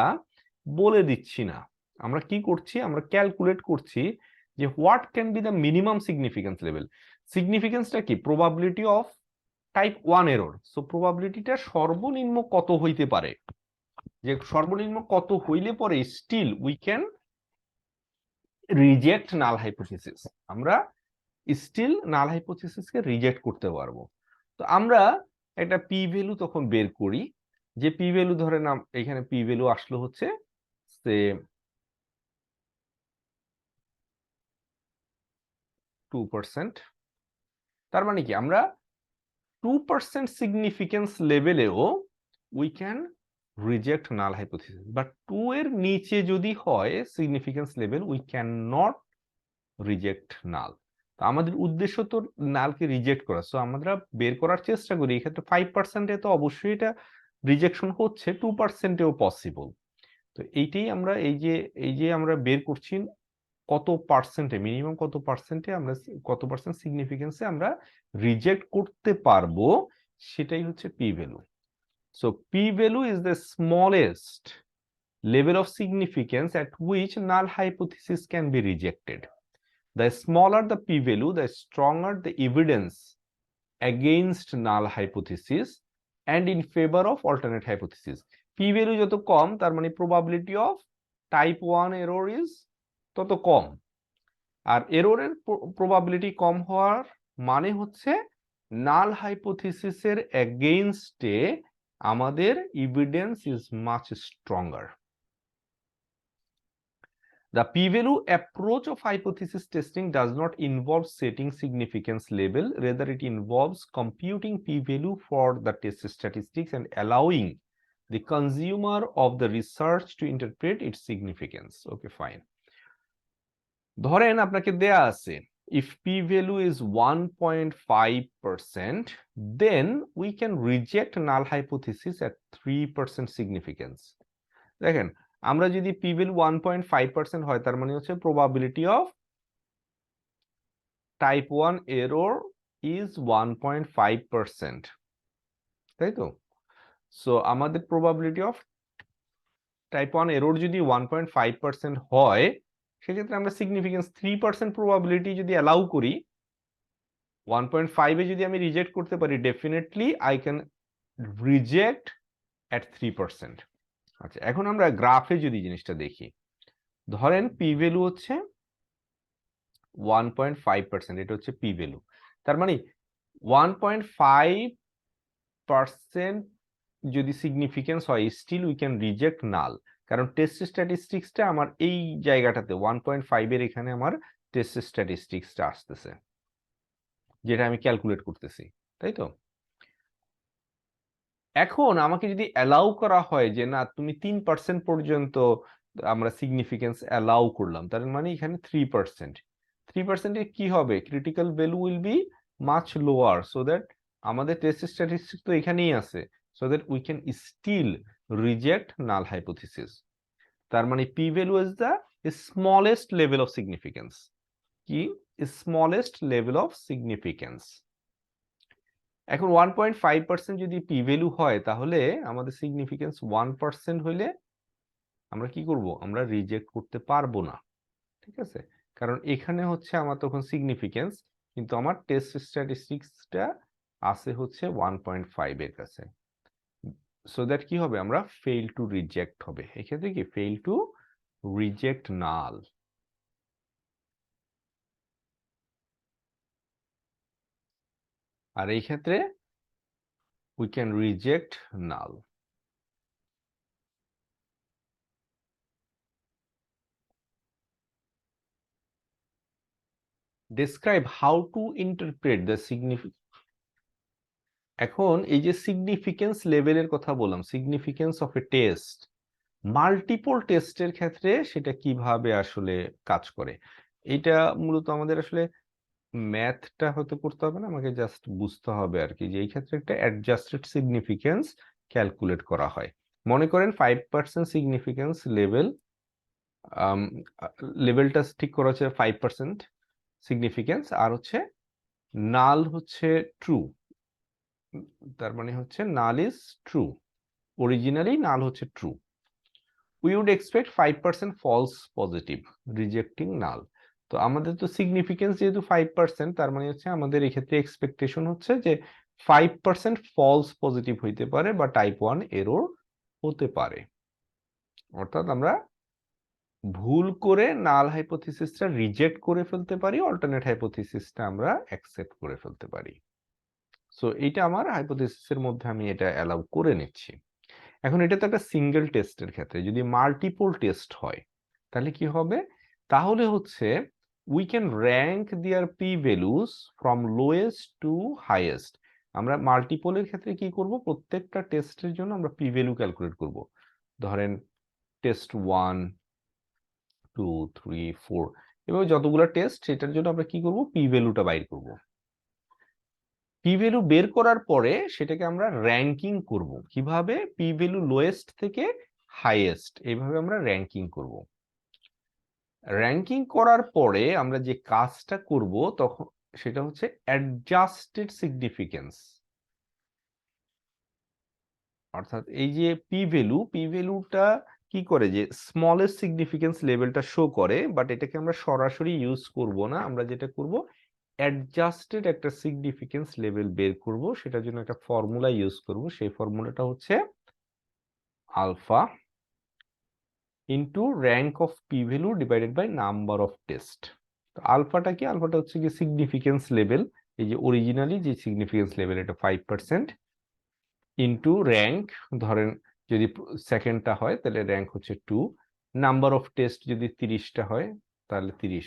বলে দিচ্ছি না, আমরা কি করছি? আমরা ক্যালকুলেট করছি যে what can be the minimum significance level. সিগনিফিকেন্সটা কি? Probability of type 1 error. So প্রবাবিলিটিটা সর্বনিম্ন কত হইতে পারে, যে সর্বনিম্ন কত হইলে পরে still we can reject null hypothesis, আমরা স্টিল নাল হাইপোথিসিসকে রিজেক্ট করতে পারবো। তো আমরা একটা পি ভ্যালু তখন বের করি, যে পি ভ্যালু ধরেন এখানে পি ভ্যালু আসলো হচ্ছে সে 2%। তার মানে কি আমরা 2% সিগনিফিকেন্স লেভেলেও we can reject null hypothesis, but 2 এর নিচে যদি হয় significance level we can not reject null. আমাদের উদ্দেশ্য তো নালকে রিজেক্ট করা, সো আমরা বের করার চেষ্টা করি। এক্ষেত্রে 5%-এ তো অবশ্যই এটা রিজেকশন হচ্ছে, 2%-এও পসিবল। তো এইটাই আমরা এই যে আমরা বের করছি কত পার্সেন্টে, মিনিমাম কত পার্সেন্টে আমরা, কত পার্সেন্ট সিগনিফিকেন্সে আমরা রিজেক্ট করতে পারবো, সেটাই হচ্ছে P value. So P value is the smallest level of significance at which null hypothesis can be rejected. The smaller the p-value, the stronger the evidence against null hypothesis and in favor of alternate hypothesis. p-value যত কম তার মানে probability of type 1 error is তত কম, আর এররের probability কম হওয়ার মানে হচ্ছে নাল হাইপোথিসিসের এগেইনস্টে আমাদের evidence is much stronger. The p-value approach of hypothesis testing does not involve setting significance level, rather it involves computing p-value for the test statistics and allowing the consumer of the research to interpret its significance. Okay, fine. ধরেন আপনাকে দেয়া আছে if p-value is 1.5%, then we can reject null hypothesis at 3% significance. দেখেন আমরা যদি p value 1.5% হয় তার মানে হচ্ছে probability of type 1 error is 1.5%, তাই তো? সো আমাদের probability of type 1 error যদি 1.5% হয়, সেক্ষেত্রে আমরা significance 3% probability যদি allow করি, 1.5 এ যদি আমি রিজেক্ট করতে পারি, definitely I can reject at 3%. আচ্ছা, এখন আমরা গ্রাফে যদি জিনিসটা দেখি, ধরেন p value হচ্ছে 1.5%, এটা হচ্ছে p ভ্যালু। তার মানে 1.5% যদি সিগনিফিকেন্স হয়, স্টিল উই ক্যান রিজেক্ট নাল, কারণ টেস্ট স্ট্যাটিস্টিক্সটা আমার এই জায়গাটাতে 1.5 এর এখানে আমার টেস্ট স্ট্যাটিস্টিক্সটা আসতেছে, যেটা আমি ক্যালকুলেট করতেছি, তাই তো? এখন আমাকে যদি অ্যালাউ করা হয় যে না তুমি 3% পর্যন্ত আমরা সিগনিফিকেন্স অ্যালাউ করলাম, তার মানে এখানে 3%, 3% এর কি হবে, critical value will be much lower, so that আমাদের টেস্ট স্ট্যাটিস্টিক্স তো এখানেই আছে, so that we can still reject null hypothesis. তার মানে P value is the smallest level of significance. কি? Smallest level of significance. এখন 1.5% যদি পি ভ্যালু হয়, তাহলে আমাদের সিগনিফিকেন্স 1% হইলে আমরা কি করব, আমরা রিজেক্ট করতে পারবো না, ঠিক আছে? কারণ এখানে হচ্ছে আমার তখন সিগনিফিকেন্স, কিন্তু আমার টেস্ট স্ট্যাটিস্টিক্সটা আছে হচ্ছে 1.5 এর কাছে, সো দ্যাট কি হবে, আমরা ফেইল টু রিজেক্ট হবে, এক্ষেত্রে কি ফেইল টু রিজেক্ট নাল। আর এই ক্ষেত্রে we can reject null. Describe how to interpret the significance. এখন এই যে সিগনিফিকেন্স লেভেলের কথা বললাম, significance of A test, multiple টেস্টের ক্ষেত্রে সেটা কিভাবে আসলে কাজ করে, এটা মূলত আমাদের আসলে ম্যাথটা হতে করতে হবে না, আমাকে জাস্ট বুঝতে হবে আর কি, যে এই ক্ষেত্রে একটা অ্যাডজাস্টেড সিগনিফিকেন্স ক্যালকুলেট করা হয়। মনে করেন 5% সিগনিফিকেন্স লেভেলটা ঠিক করা হচ্ছে 5% সিগনিফিকেন্স, আর হচ্ছে নাল হচ্ছে ট্রু, তার মানে হচ্ছে null is true, originally null হচ্ছে true. We would expect 5% false positive, rejecting null. তো আমাদের তো সিগনিফিকেন্স যেহেতু 5%, তার মানে হচ্ছে আমাদের এক্ষেত্রে এক্সপেকটেশন হচ্ছে যে 5% ফলস পজিটিভ হইতে পারে বা টাইপ 1 এরর হতে পারে, অর্থাৎ আমরা ভুল করে নাল হাইপোথিসিসটা রিজেক্ট করে ফেলতে পারি, অল্টারনেট হাইপোথিসিসটা আমরা অ্যাকসেপ্ট করে ফেলতে পারি। সো এইটা আমার হাইপোথিসিসের মধ্যে আমি এটা অ্যালাউ করে নিচ্ছি। এখন এটা তো একটা সিঙ্গেল টেস্টের ক্ষেত্রে, যদি মাল্টিপল টেস্ট হয় তাহলে কি হবে? তাহলে হচ্ছে we can rank their P values from lowest to highest. আমরা মাল্টিপলের ক্ষেত্রে কি করব? প্রত্যেকটা টেস্টের জন্য আমরা পি ভ্যালু ক্যালকুলেট করব। ধরেন টেস্ট 1, 2, 3, 4 এভাবে যতগুলো টেস্ট সেটার জন্য আমরা কি করব? পি ভ্যালুটা বাইর করব। পি ভ্যালু বের করার পরে সেটাকে আমরা র্যাঙ্কিং করব। কিভাবে? পি ভ্যালু লোয়েস্ট থেকে হাইয়েস্ট, এইভাবে আমরা র্যাঙ্কিং করব। র্যাঙ্কিং করার পরে আমরা যে কাজটা করব তখন সেটা হচ্ছে অ্যাডজাস্টেড সিগনিফিকেন্স। অর্থাৎ এই যে পি ভ্যালুটা কি করে? যে স্মলেস্ট সিগনিফিকেন্স লেভেলটা শো করে, বাট এটাকে আমরা সরাসরি ইউজ করব না। আমরা যেটা করব, অ্যাডজাস্টেড একটা সিগনিফিকেন্স লেভেল বের করব, সেটার জন্য একটা ফর্মুলা ইউজ করব। সেই ফর্মুলাটা হচ্ছে alpha into rank of P value divided by number of test. আলফাটা কি? আলফাটা হচ্ছে কি সিগনিফিকেন্স লেভেল। এই যে অরিজিনালি যে সিগনিফিকেন্স লেভেল এটা 5% ইন্টু র্যাঙ্ক, ধরেন যদি সেকেন্ডটা হয় তাহলে র্যাঙ্ক হচ্ছে 2, নাম্বার অফ টেস্ট যদি 30টা হয় তাহলে 30।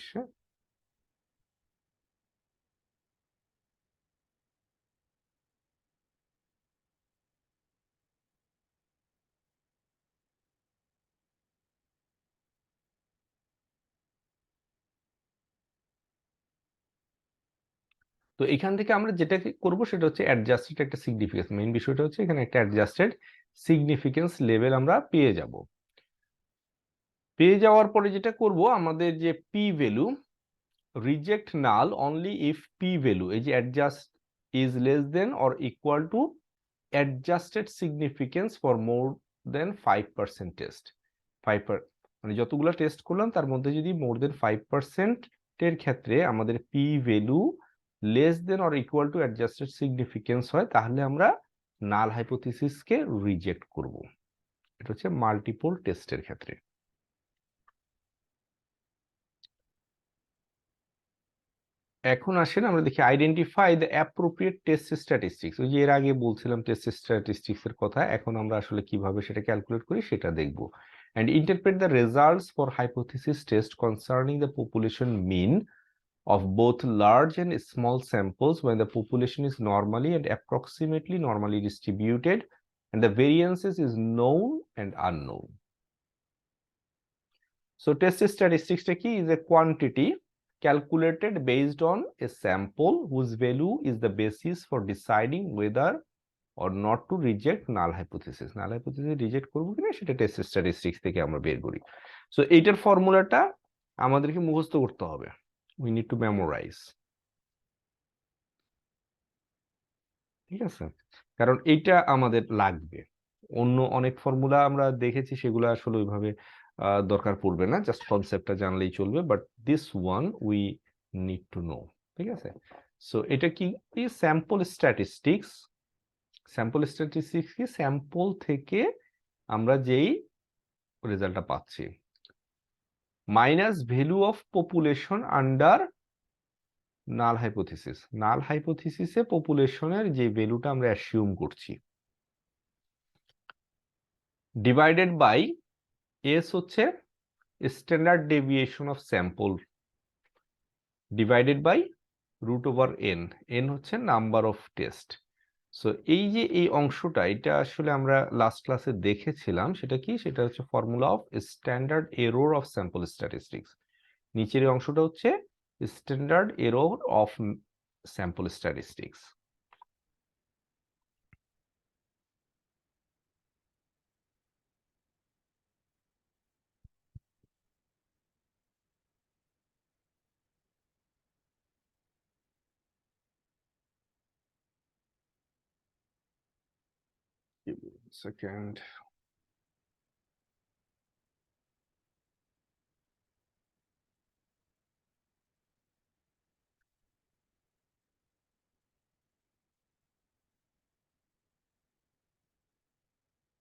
তো এখান থেকে আমরা যেটা করব সেটা হচ্ছে অ্যাডজাস্টেড একটা সিগনিফিকেন্স। মেইন বিষয়টা হচ্ছে এখানে একটা অ্যাডজাস্টেড সিগনিফিকেন্স লেভেল আমরা পেয়ে যাব। পেয়ে যাওয়ার পরে যেটা করব, আমাদের যে P value, reject null only if P value, এই যে adjust is less than or equal to adjusted significance for more than 5% test. 5 মানে যতগুলো টেস্ট করলাম তার মধ্যে যদি মোর দেন 5% এর ক্ষেত্রে আমাদের P value less than or equal to adjusted significance হয়, তাহলে আমরা নাল হাইপোথিসিসকে রিজেক্ট করব। এটা হচ্ছে মাল্টিপল টেস্টের ক্ষেত্রে। এখন আসেন আমরা দেখি identify the appropriate test statistics. ওই যে এর আগে বলছিলাম টেস্ট স্ট্যাটিস্টিক্স এর কথা, এখন আমরা আসলে কিভাবে সেটা ক্যালকুলেট করি সেটা দেখব। And interpret the results for hypothesis test concerning the population mean of both large and small samples when the population is normally and approximately normally distributed and the variances is known and unknown. So test statistics is a quantity calculated based on a sample whose value is the basis for deciding whether or not to reject null hypothesis. Null hypothesis reject করব কিনা সেটা test statistics থেকে আমরা বের করি। So এইটার ফর্মুলাটা আমাদেরকে মুখস্থ করতে হবে। We need to memorize. ঠিক আছে? কারণ এইটা আমাদের লাগবে। অন্য অনেক ফর্মুলা আমরা দেখেছি, সেগুলো আসলে ওইভাবে দরকার পড়বে না, জাস্ট কনসেপ্টটা জানলেই চলবে, but this one we need to know. ঠিক আছে? সো এটা কি? Sample statistics. স্যাম্পল স্ট্যাটিস্টিক্স কি? স্যাম্পল থেকে আমরা যেই রেজাল্টটা পাচ্ছি, minus value of population under null hypothesis. নাল হাইপোথিসিসে পপুলেশনের যে ভ্যালুটা আমরা অ্যাসিউম করছি, ডিভাইডেড বাই এস হচ্ছে standard deviation of sample divided by root over N. N হচ্ছে নাম্বার অফ টেস্ট। সো এই যে এই অংশটা, এটা আসলে আমরা লাস্ট ক্লাসে দেখেছিলাম। সেটা কি? সেটা হচ্ছে formula of standard error of sample statistics. নিচের এই অংশটা হচ্ছে standard error of sample statistics. Second.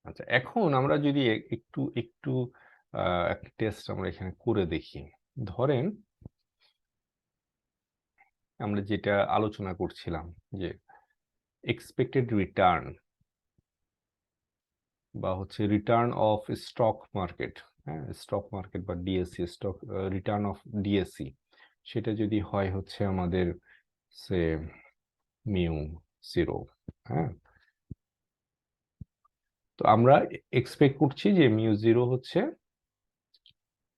আচ্ছা, এখন আমরা যদি একটু একটু একটা টেস্ট আমরা এখানে করে দেখি। ধরেন আমরা যেটা আলোচনা করছিলাম যে এক্সপেক্টেড রিটার্ন বা হচ্ছে রিটার্ন অফ স্টক মার্কেট, হ্যাঁ স্টক মার্কেট বা DSC stock return of DSC, সেটা যদি হয় হচ্ছে আমাদের সে মিউ জিরো। হ্যাঁ, তো আমরা এক্সপেক্ট করছি যে মিউ জিরো হচ্ছে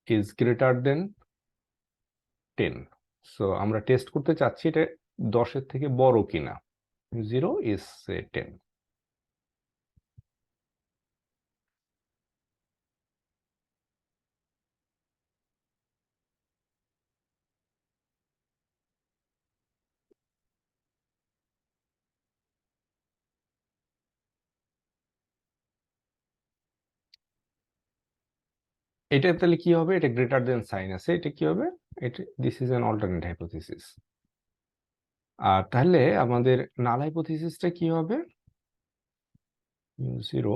ইজ গ্রেটার দেন 10। সো আমরা টেস্ট করতে চাচ্ছি এটা 10-এর থেকে বড় কিনা। Zero is 10। এটা তাহলে কি হবে, এটা গ্রেটার দেন সাইন আছে, এটা কি হবে, এটা this is an alternate hypothesis. আর তাহলে আমাদের নাল হাইপোথিসিসটা কি হবে, zero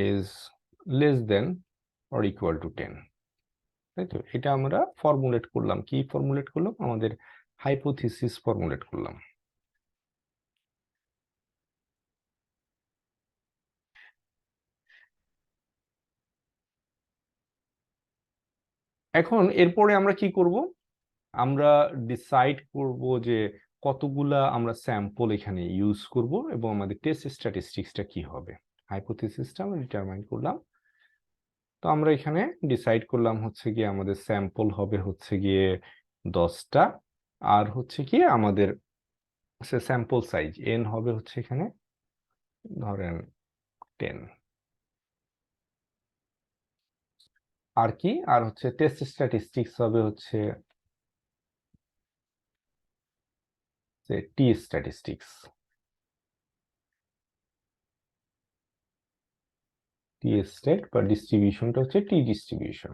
is less than or equal to 10। তাই তো, এটা আমরা ফর্মুলেট করলাম, কি ফর্মুলেট করলাম, আমাদের হাইপোথিসিস ফর্মুলেট করলাম। এখন এরপরে আমরা কি করব, আমরা ডিসাইড করব যে কতগুলা আমরা স্যাম্পল এখানে ইউজ করব এবং আমাদের টেস্ট স্ট্যাটিস্টিক্সটা কি হবে। হাইপোথিসিসটা আমরা ডিটারমাইন করলাম, তো আমরা এখানে ডিসাইড করলাম হচ্ছে গিয়ে আমাদের স্যাম্পল হবে হচ্ছে গিয়ে 10টা, আর হচ্ছে কি আমাদের স্যাম্পল সাইজ এন হবে হচ্ছে এখানে ধরেন 10। আর কি, আর হচ্ছে টেস্ট স্ট্যাটিস্টিক্স হবে হচ্ছে টি স্ট্যাটিস্টিক্স। টি স্টেট বা ডিস্ট্রিবিউশনটা হচ্ছে টি ডিস্ট্রিবিউশন।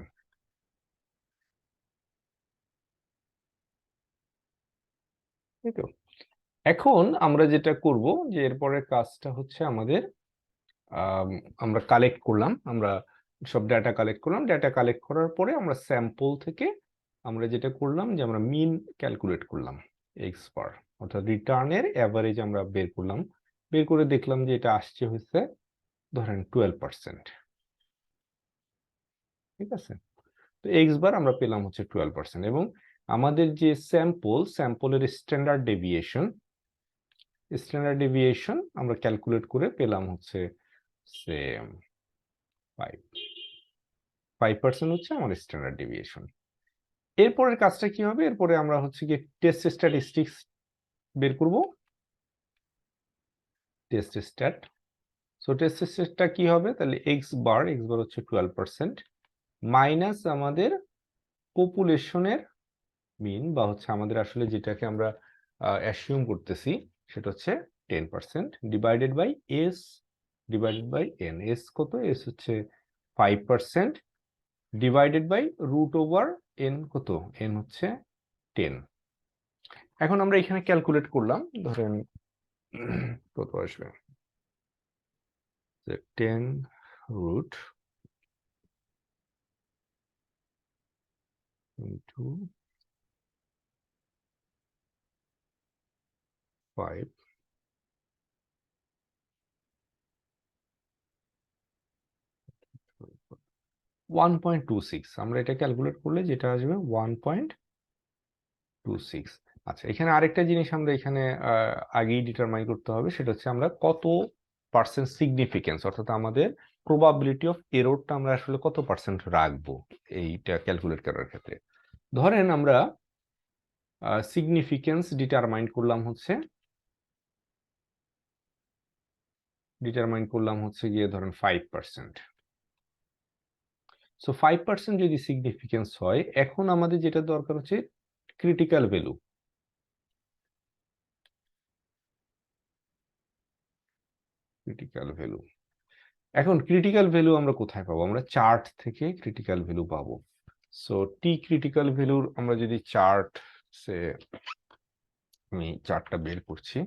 তাই তো, এখন আমরা যেটা করব যে এরপরের কাজটা হচ্ছে আমাদের আমরা কালেক্ট করলাম, আমরা সব ডাটা কালেক্ট করলাম, ডাটা কালেক্ট করার পরে আমরা স্যাম্পল থেকে আমরা যেটা করলাম যে আমরা মিন ক্যালকুলেট করলাম এক্স বার, অর্থাৎ রিটার্নের অ্যাভারেজ আমরা বের করলাম, বের করে দেখলাম যে এটা আসছে হচ্ছে ধরেন 12%। ঠিক আছে, তো এক্স বার আমরা পেলাম হচ্ছে 12%, এবং আমাদের যে স্যাম্পলের স্ট্যান্ডার্ড ডেভিয়েশন আমরা ক্যালকুলেট করে পেলাম হচ্ছে সে 5% হচ্ছে আমার স্ট্যান্ডার্ড ডেভিয়েশন। এরপরের কাজটা কি হবে, এরপরে আমরা হচ্ছে কি টেস্ট স্ট্যাটিস্টিক্স বের করব, টেস্ট স্ট্যাট। সো টেস্ট স্ট্যাটটা কি হবে, তাহলে এক্স বার হচ্ছে 12% মাইনাস আমাদের পপুলেশনের মিন, বা হচ্ছে আমাদের আসলে যেটাকে আমরা অ্যাসিউম করতেছি সেটা হচ্ছে 10%, divided by S, divided by N. S কত, এস হচ্ছে 5%, divided by root over N কত, এন হচ্ছে 10। এখন আমরা এখানে ক্যালকুলেট করলাম, ধরেন কত আসবে, 10 রুট ইন্টু 5, 1.26। আমরা এটা ক্যালকুলেট করলে যেটা আসবে 1.26। আচ্ছা, এখানে আরেকটা জিনিস আমরা এখানে আগেই ডিটারমাইন করতে হবে, সেটা হচ্ছে আমরা কত পার্সেন্ট সিগনিফিকেন্স, অর্থাৎ আমাদের প্রবাবিলিটি অফ এররটা আমরা আসলে কত পার্সেন্ট রাখবো এইটা ক্যালকুলেট করার ক্ষেত্রে। ধরেন আমরা সিগনিফিকেন্স ডিটারমাইন করলাম হচ্ছে গিয়ে ধরেন 5%। সো 5% যদি সিগনিফিকেন্স হয়, এখন আমাদের যেটা দরকার হচ্ছে ক্রিটিক্যাল ভ্যালু। ক্রিটিক্যাল ভ্যালু, এখন ক্রিটিক্যাল ভ্যালু আমরা কোথায় পাবো, আমরা চার্ট থেকে ক্রিটিক্যাল ভ্যালু পাবো। সো টি ক্রিটিক্যাল ভ্যালুর আমরা যদি চার্ট, সে আমি চার্টটা বের করছি।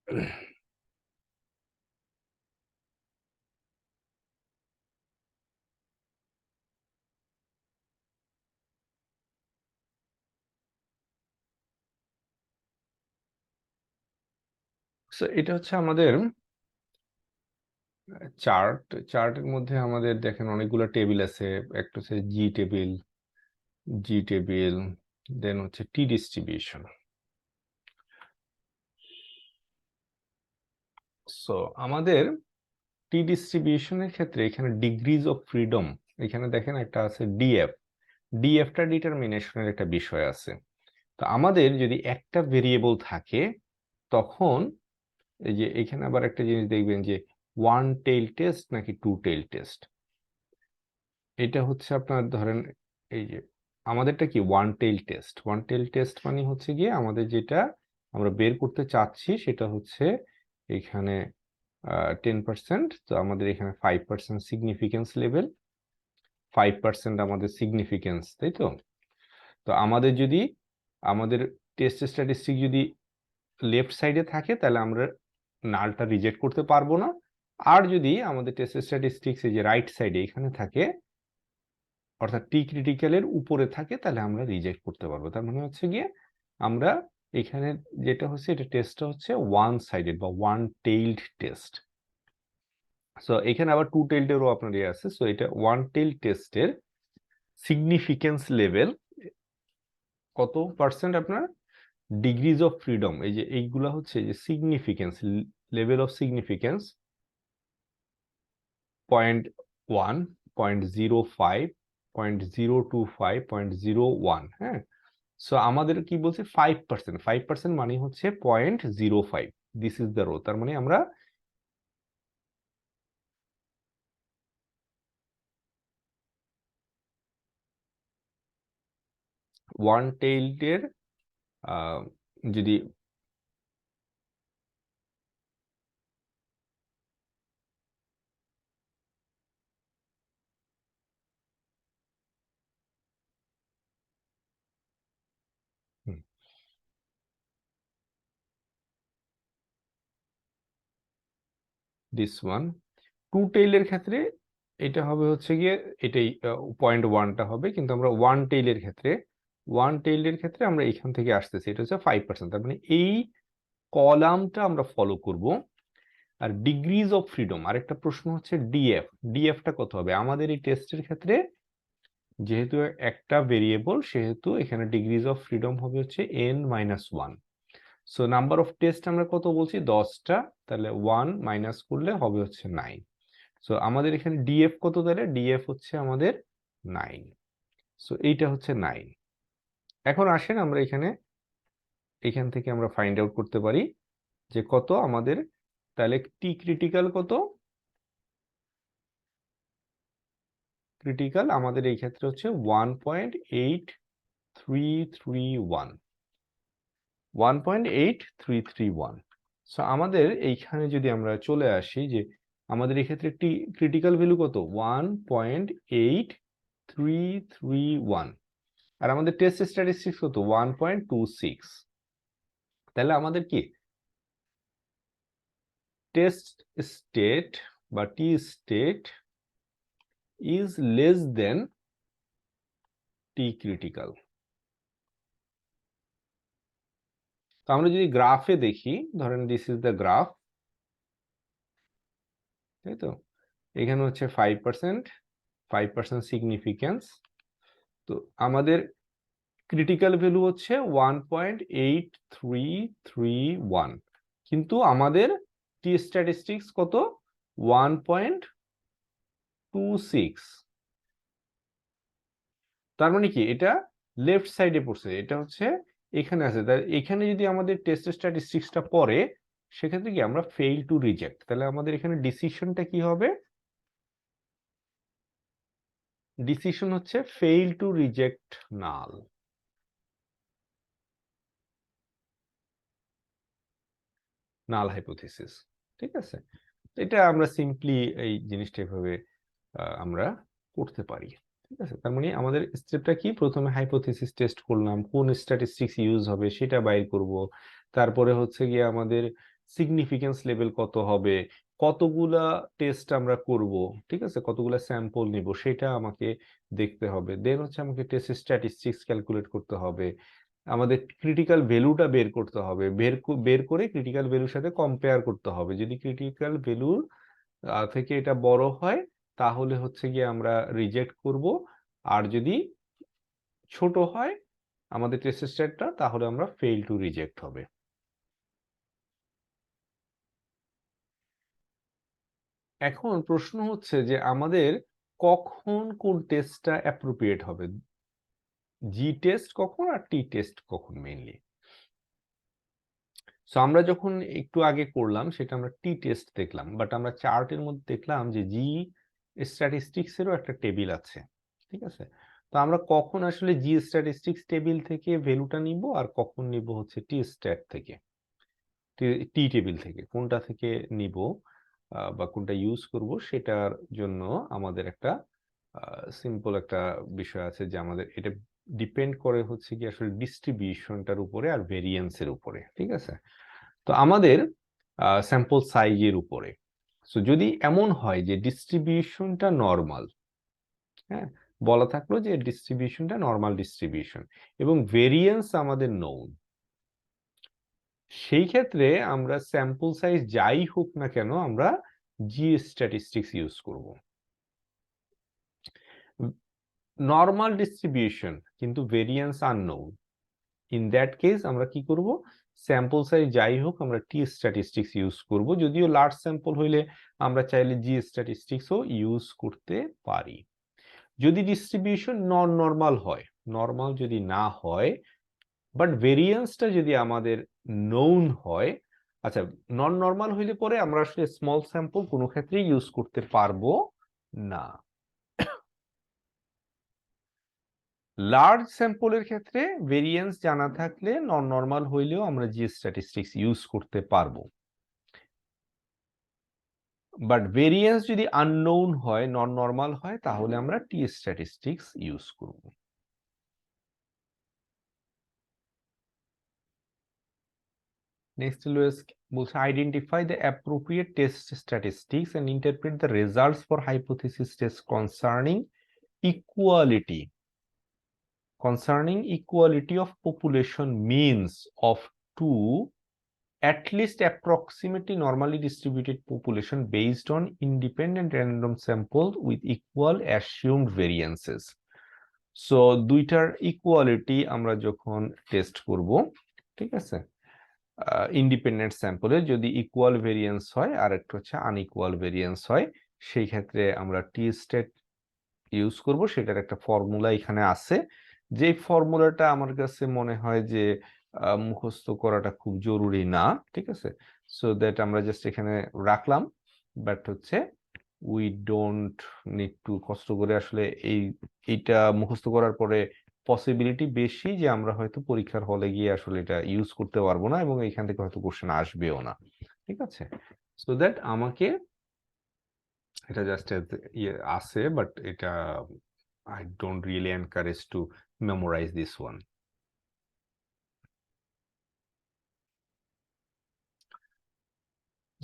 এটা হচ্ছে আমাদের চার্ট। চার্টের মধ্যে আমাদের দেখেন অনেকগুলো টেবিল আছে। একটা হচ্ছে জি টেবিল, দেন হচ্ছে টি ডিস্ট্রিবিউশন। সো আমাদের টি ডিস্ট্রিবিউশনের ক্ষেত্রে এখানে ডিগ্রিজ অফ ফ্রিডম, এখানে দেখেন একটা আছে ডিএফ। ডিএফটা ডিটারমিনেশনের একটা বিষয় আছে। তো আমাদের যদি একটা ভেরিয়েবল থাকে তখন এই যে এখানে আবার একটা জিনিস দেখবেন যে ওয়ান টেইল টেস্ট নাকি টু টেইল টেস্ট। এটা হচ্ছে আপনার ধরেন এই যে আমাদেরটা কি one tail test. One tail test মানে হচ্ছে গিয়ে আমাদের যেটা আমরা বের করতে চাচ্ছি সেটা হচ্ছে এখানে 10%। তো আমাদের এখানে 5% সিগনিফিকেন্স লেভেল, 5% আমাদের সিগনিফিকেন্স, তাই তো? তো আমাদের যদি আমাদের টেস্ট স্ট্যাটিস্টিক যদি লেফট সাইডে থাকে তাহলে আমরা নালটা রিজেক্ট করতে পারবো না। আর যদি আমাদের টেস্ট স্ট্যাটিস্টিক্স এই যে রাইট সাইডে এখানে থাকে, অর্থাৎ টি ক্রিটিক্যালের উপরে থাকে, তাহলে আমরা রিজেক্ট করতে পারবো। তার মানে হচ্ছে গিয়ে আমরা এখানে যেটা হচ্ছে এটা টেস্টটা হচ্ছে ওয়ান সাইডেড বা ওয়ান টেইলড টেস্ট। সো এখানে আবার টু টেইলডেরও আপনার ইয়ে আছে। সো এটা ওয়ান টেইল টেস্টের সিগনিফিকেন্স লেভেল কত পার্সেন্ট আপনার ডিগ্রিজ অফ ফ্রিডম, এই যে এইগুলা হচ্ছে যে সিগনিফিকেন্স লেভেল অফ সিগনিফিকেন্স 0.1, 0.05, 0.025, 0.01। হ্যাঁ, সো আমাদের কি বলছে 5%। 5% মানে হচ্ছে 0.05। This is the rho. তার মানে আমরা ওয়ান টেইলডের যদি দিস ওয়ান টু টেইলের ক্ষেত্রে এটা হবে হচ্ছে গিয়ে এটাই 0.1টা হবে। কিন্তু আমরা ওয়ান টেইলের ক্ষেত্রে আমরা এখান থেকে আসতেছি, এটা হচ্ছে 5%। তার মানে এই কলামটা আমরা ফলো করব। আর ডিগ্রিজ অফ ফ্রিডম আরেকটা প্রশ্ন হচ্ছে ডিএফ। ডিএফটা কত হবে আমাদের এই টেস্টের ক্ষেত্রে? যেহেতু একটা ভেরিয়েবল সেহেতু এখানে ডিগ্রিজ অফ ফ্রিডম হবে হচ্ছে n-1। So number of test আমরা কত বলছি? 10টা। তাহলে 1 মাইনাস করলে হবে হচ্ছে 9। সো আমাদের এখানে ডিএফ কত? তাহলে ডিএফ হচ্ছে আমাদের 9। সো এইটা হচ্ছে 9। এখন আসেন আমরা এখান থেকে আমরা ফাইন্ড আউট করতে পারি যে কত আমাদের, তাহলে টি ক্রিটিক্যাল কত? ক্রিটিক্যাল আমাদের এই ক্ষেত্রে হচ্ছে 1.8331। 1.8331। সো আমাদের এইখানে যদি আমরা চলে আসি যে আমাদের এক্ষেত্রে টি ক্রিটিক্যাল ভ্যালু কত? 1.8331। আর আমাদের টেস্ট স্ট্যাটিস্টিক্স কত? 1.26। তাহলে আমাদের কি টেস্ট স্টেট বা T stat is less than T critical. তো আমরা যদি গ্রাফে দেখি, ধরেন দিস ইজ দ্য গ্রাফ, তাই তো? এখানে হচ্ছে 5%, 5% সিগনিফিকেন্স। তো আমাদের ক্রিটিক্যাল ভ্যালু হচ্ছে 1.8331, কিন্তু আমাদের টি স্ট্যাটিস্টিক্স কত? 1.26। তার মানে কি এটা লেফট সাইডে পড়ছে, এটা হচ্ছে এখানে আছে। তাহলে এখানে যদি আমাদের টেস্ট স্ট্যাটিস্টিক্সটা পড়ে সেক্ষেত্রে কি আমরা ফেইল টু রিজেক্ট। তাহলে আমাদের এখানে ডিসিশনটা কি হবে? ডিসিশন হচ্ছে fail to reject null. Null hypothesis. ঠিক আছে, এটা আমরা সিম্পলি এই জিনিসটা এভাবে আমরা করতে পারি। ঠিক আছে, তার মানে আমাদের স্টেপটা কি? প্রথমে হাইপোথিসিস টেস্ট করলাম, কোন স্ট্যাটিস্টিক্স ইউজ হবে সেটা বাইর করব। তারপরে হচ্ছে গিয়ে আমাদের সিগনিফিকেন্স লেভেল কত হবে, কতগুলা টেস্ট আমরা করব, ঠিক আছে, কতগুলা স্যাম্পল নিব সেটা আমাকে দেখতে হবে। দেন হচ্ছে আমাকে টেস্ট স্ট্যাটিস্টিক্স ক্যালকুলেট করতে হবে, আমাদের ক্রিটিক্যাল ভ্যালুটা বের করতে হবে, বের করে ক্রিটিক্যাল ভ্যালুর সাথে কম্পেয়ার করতে হবে। যদি ক্রিটিক্যাল ভ্যালুর থেকে এটা বড় হয় তাহলে হচ্ছে গিয়ে আমরা রিজেক্ট করব, আর যদি ছোট হয় আমাদের টেস্ট স্ট্যাটটা তাহলে আমরা ফেল টু রিজেক্ট হবে। এখন প্রশ্ন হচ্ছে যে আমাদের কখন কোন টেস্টটা অ্যাপ্রোপ্রিয়েট হবে, জি টেস্ট কখন আর টি টেস্ট কখন মেইনলি। সো আমরা যখন একটু আগে করলাম সেটা আমরা টি টেস্ট দেখলাম, বাট আমরা চার্টের মধ্যে দেখলাম যে জি স্ট্যাটিস্টিক্সেরও একটা টেবিল আছে, ঠিক আছে। তো আমরা কখন আসলে জি স্ট্যাটিস্টিক্স টেবিল থেকে ভ্যালুটা নিব আর কখন নিব হচ্ছে টি স্ট্যাট থেকে, টি টেবিল থেকে, কোনটা থেকে নিব বা কোনটা ইউজ করব সেটার জন্য আমাদের একটা সিম্পল একটা বিষয় আছে যে আমাদের এটা ডিপেন্ড করে হচ্ছে কি আসলে ডিস্ট্রিবিউশনটার উপরে আর ভেরিয়েন্সের উপরে, ঠিক আছে। তো আমাদের স্যাম্পল সাইজের উপরে, সো যদি এমন হয় যে ডিস্ট্রিবিউশনটা নর্মাল, হ্যাঁ, বলা থাকলো যে ডিস্ট্রিবিউশনটা নর্মাল ডিস্ট্রিবিউশন এবং ভেরিয়েন্স আমাদের নোন, সেই ক্ষেত্রে আমরা স্যাম্পল সাইজ যাই হোক না কেন আমরা জি স্ট্যাটিস্টিক্স ইউজ করব। নর্মাল ডিস্ট্রিবিউশন কিন্তু variance unknown, in that case আমরা কি করব, স্যাম্পল সাইজ যাই হোক আমরা টি স্ট্যাটিস্টিক্স ইউজ করব, যদিও লার্জ স্যাম্পল হইলে আমরা চাইলে জি স্ট্যাটিস্টিক্সও ইউজ করতে পারি। যদি ডিস্ট্রিবিউশন নন নর্মাল হয়, নর্মাল যদি না হয় বাট ভেরিয়েন্সটা যদি আমাদের নোন হয়, আচ্ছা, নন নর্মাল হইলে পরে আমরা আসলে স্মল স্যাম্পল কোনো ক্ষেত্রেই ইউজ করতে পারবো না। লার্জ স্যাম্পলের ক্ষেত্রে ভেরিয়েন্স জানা থাকলে নন নর্মাল হইলেও আমরা জি স্ট্যাটিস্টিক্স ইউজ করতে পারবো, বাট ভেরিয়েন্স যদি আননোন হয়, নন নর্মাল হয়, তাহলে আমরা টি স্ট্যাটিস্টিক্স ইউজ করব। নেক্সট বলছে identify the appropriate test statistics and interpret the results for hypothesis test equality equality of population means of two at least approximately normally distributed population based on independent random samples with equal assumed variances. So দুইটার equality আমরা যখন test করব, ঠিক আছে, independent স্যাম্পলে যদি equal variance হয় আর একটা হচ্ছে আনইকুয়াল ভেরিয়েন্স হয়, সেই ক্ষেত্রে আমরা টি স্টেট ইউজ করব। সেটার একটা ফর্মুলা এখানে আছে, যে ফর্মুলাটা আমার কাছে মনে হয় যে মুখস্থ করাটা খুব জরুরি না, ঠিক আছে। সো দ্যাট আমরা জাস্ট এখানে রাখলাম, বাট হচ্ছে উই ডোন্ট নিড টু কষ্ট করে আসলে এইটা মুখস্থ করার পরে পসিবিলিটি বেশি যে আমরা হয়তো পরীক্ষার হলে গিয়ে আসলে এটা ইউজ করতে পারবো না এবং এখান থেকে হয়তো কোশ্চেন আসবেও না, ঠিক আছে। সো দ্যাট আমাকে এটা জাস্ট ইয়ে আছে, বাট এটা I don't really encourage to memorize this one.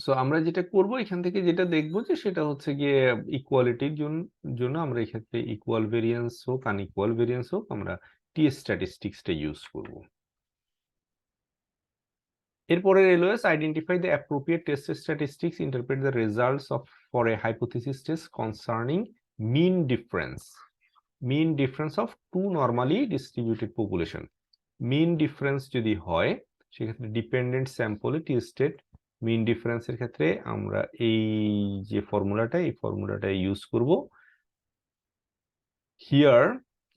So আমরা যেটা করব এখান থেকে যেটা দেখবো যে সেটা হচ্ছে গিয়ে ইকুয়ালিটির জন্য আমরা এক্ষেত্রে ইকুয়াল ভেরিয়েন্স হোক আনইকুয়াল ভেরিয়েন্স হোক আমরা টি স্ট্যাটিস্টিক্সটা ইউজ করব। এরপরে LOS identify the appropriate test statistics, interpret the results of for a hypothesis test concerning mean difference of two normally distributed population. Mean difference যদি হয় সেক্ষেত্রে ডিপেন্ডেন্ট স্যাম্পলে টি state মিন ডিফারেন্সের ক্ষেত্রে আমরা এই যে ফর্মুলাটা ইউজ করব। Here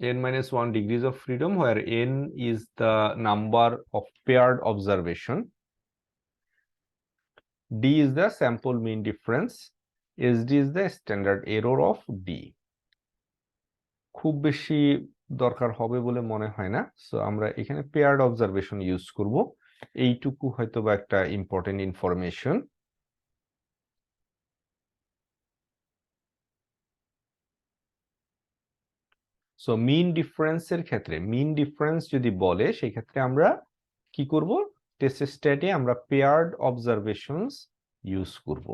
n-1 degrees of freedom, where n is the number of paired observation, d is the sample mean difference, sd is the standard error of d. খুব বেশি দরকার হবে বলে মনে হয় না, সো আমরা এখানে পেয়ার্ড অবজারভেশন ইউজ করব। এইটুকু হয়তো বা একটা ইম্পর্টেন্ট ইনফরমেশন। সো মিন ডিফারেন্সের ক্ষেত্রে মিন ডিফারেন্স যদি বলে সেই ক্ষেত্রে আমরা কি করব, টেস্ট স্ট্যাটে আমরা পেয়ার্ড অবজারভেশনস ইউজ করব।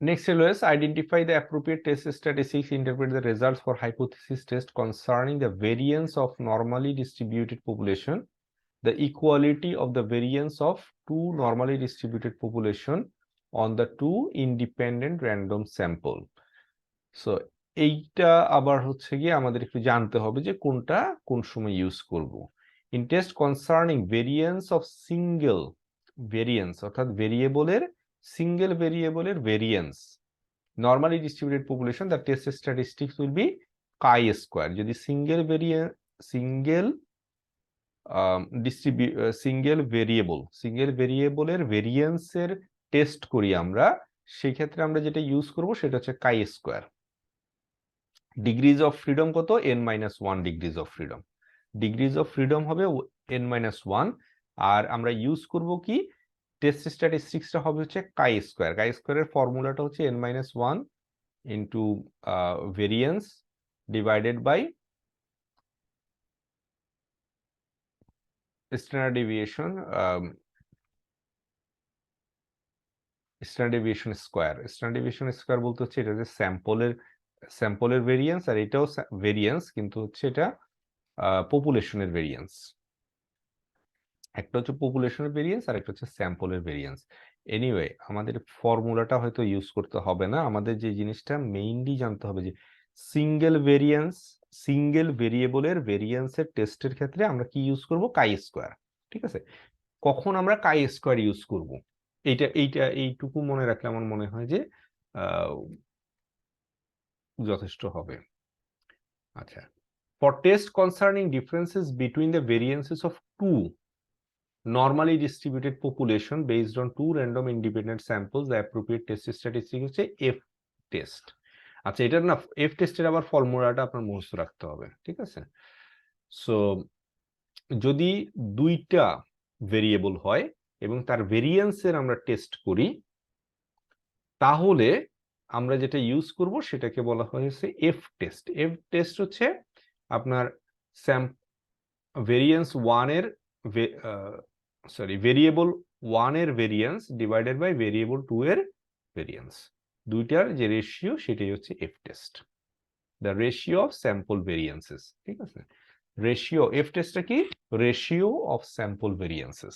Next is identify the appropriate test statistics, interpret the results for hypothesis test concerning the variance of normally distributed population, the equality of the variance of two normally distributed population on the two independent random sample. So এইটা আবার হচ্ছে গিয়ে আমাদের একটু জানতে হবে যে কোনটা কোন সময় ইউজ করব। In test concerning variance of single variance অর্থাৎ সিঙ্গেল ভেরিয়েবলের variance normally distributed population, the test statistics will be chi-square. যদি সিঙ্গেল ভেরিয়েবলের ভেরিয়েন্সের টেস্ট করি আমরা, সেই ক্ষেত্রে আমরা যেটা ইউজ করব সেটা হচ্ছে chi-square। ডিগ্রিজ অফ ফ্রিডম কত? n-1 degrees of freedom. Degrees of freedom হবে n-1, আর আমরা ইউজ করব কি? টেস্ট স্ট্যাটিস্টিক্সটা হবে হচ্ছে chi-square। chi-square এর ফর্মুলাটা হচ্ছে n-1 into variance divided by standard deviation square. Standard deviation square বলতে হচ্ছে এটা যে স্যাম্পলের ভেরিয়েন্স, আর এটাও ভেরিয়েন্স, কিন্তু হচ্ছে এটা পপুলেশনের ভেরিয়েন্স। একটা হচ্ছে পপুলেশনের ভেরিয়েন্স আর একটা হচ্ছে স্যাম্পলের ভেরিয়েন্স। এনিওয়ে আমাদের ফর্মুলাটা হয়তো ইউজ করতে হবে না, আমাদের যে জিনিসটা মেইনলি জানতে হবে যে সিঙ্গেল ভেরিয়েবলের ভেরিয়েন্সের টেস্টের ক্ষেত্রে আমরা কি ইউজ করব? chi-square। ঠিক আছে, কখন আমরা chi-square ইউজ করব এইটুকু মনে রাখলে আমার মনে হয় যে যথেষ্ট হবে। আচ্ছা, for test concerning differences between the variances of two normally distributed population based on two random independent samples, the appropriate test statistic হচ্ছে F test। আচ্ছা, এটার না F টেস্টের আবার ফর্মুলাটা আপনার মুখস্থ রাখতে হবে, ঠিক আছে? সো যদি দুইটা ভেরিয়েবল হয় এবং তার ভেরিয়েন্সের আমরা টেস্ট করি, তাহলে আমরা যেটা ইউজ করব সেটাকে বলা হয়েছে F টেস্ট। F টেস্ট হচ্ছে আপনার ভেরিয়েন্স 1 এর ভেরিয়েবল 1 এর ভেরিয়েন্স ডিভাইডেড বাই ভেরিয়েবল 2 এর ভেরিয়েন্স, দুইটার যে রেশিও সেটাই হচ্ছে F test, the ratio of sample variances. ঠিক আছে, রেশিও, এফ টেস্টটা কি? Ratio of sample variances.